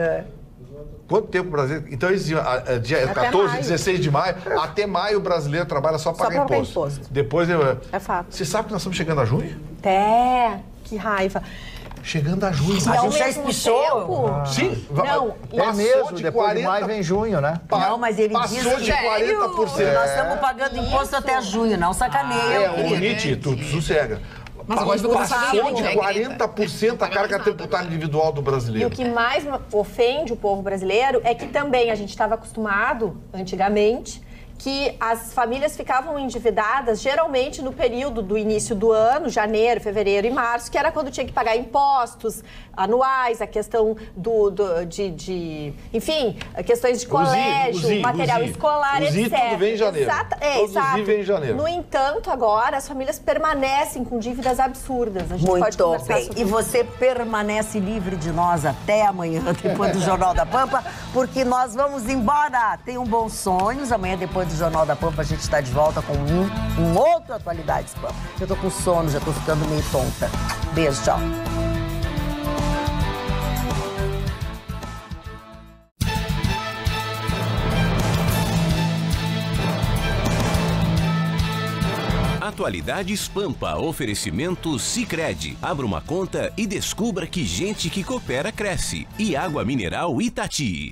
Quanto tempo o brasileiro... Então, eles diziam, dia 14, 16 de maio, até maio o brasileiro trabalha só para pagar imposto. Depois... É fato. Você sabe que nós estamos chegando a junho? Que raiva. Chegando a junho. E ao mesmo tempo... Sim. Não, é mesmo, depois de maio vem junho, né? Não, mas ele diz Passou que... de 40%. Nós estamos pagando imposto até junho, não sacaneia. O Nietzsche, tu sossega. Mas agora passou de 40% a carga tributária individual do brasileiro. E o que mais ofende o povo brasileiro é que também a gente estava acostumado, antigamente, que as famílias ficavam endividadas geralmente no período do início do ano, janeiro, fevereiro e março, que era quando tinha que pagar impostos anuais, a questão enfim, questões de colégio, material escolar, etc. Tudo vem em janeiro. Exato. Vem em janeiro. No entanto, agora, as famílias permanecem com dívidas absurdas. A gente Muito pode conversar bem. sobre E você permanece livre de nós até amanhã, depois do Jornal da Pampa, porque nós vamos embora. Tenham bons sonhos. Amanhã, depois do Jornal da Pampa, a gente está de volta com um outro Atualidades Pampa. Eu tô com sono, já tô ficando meio tonta. Beijo, tchau. Atualidades Pampa, oferecimento Sicredi. Abra uma conta e descubra que gente que coopera cresce. E água mineral Itati.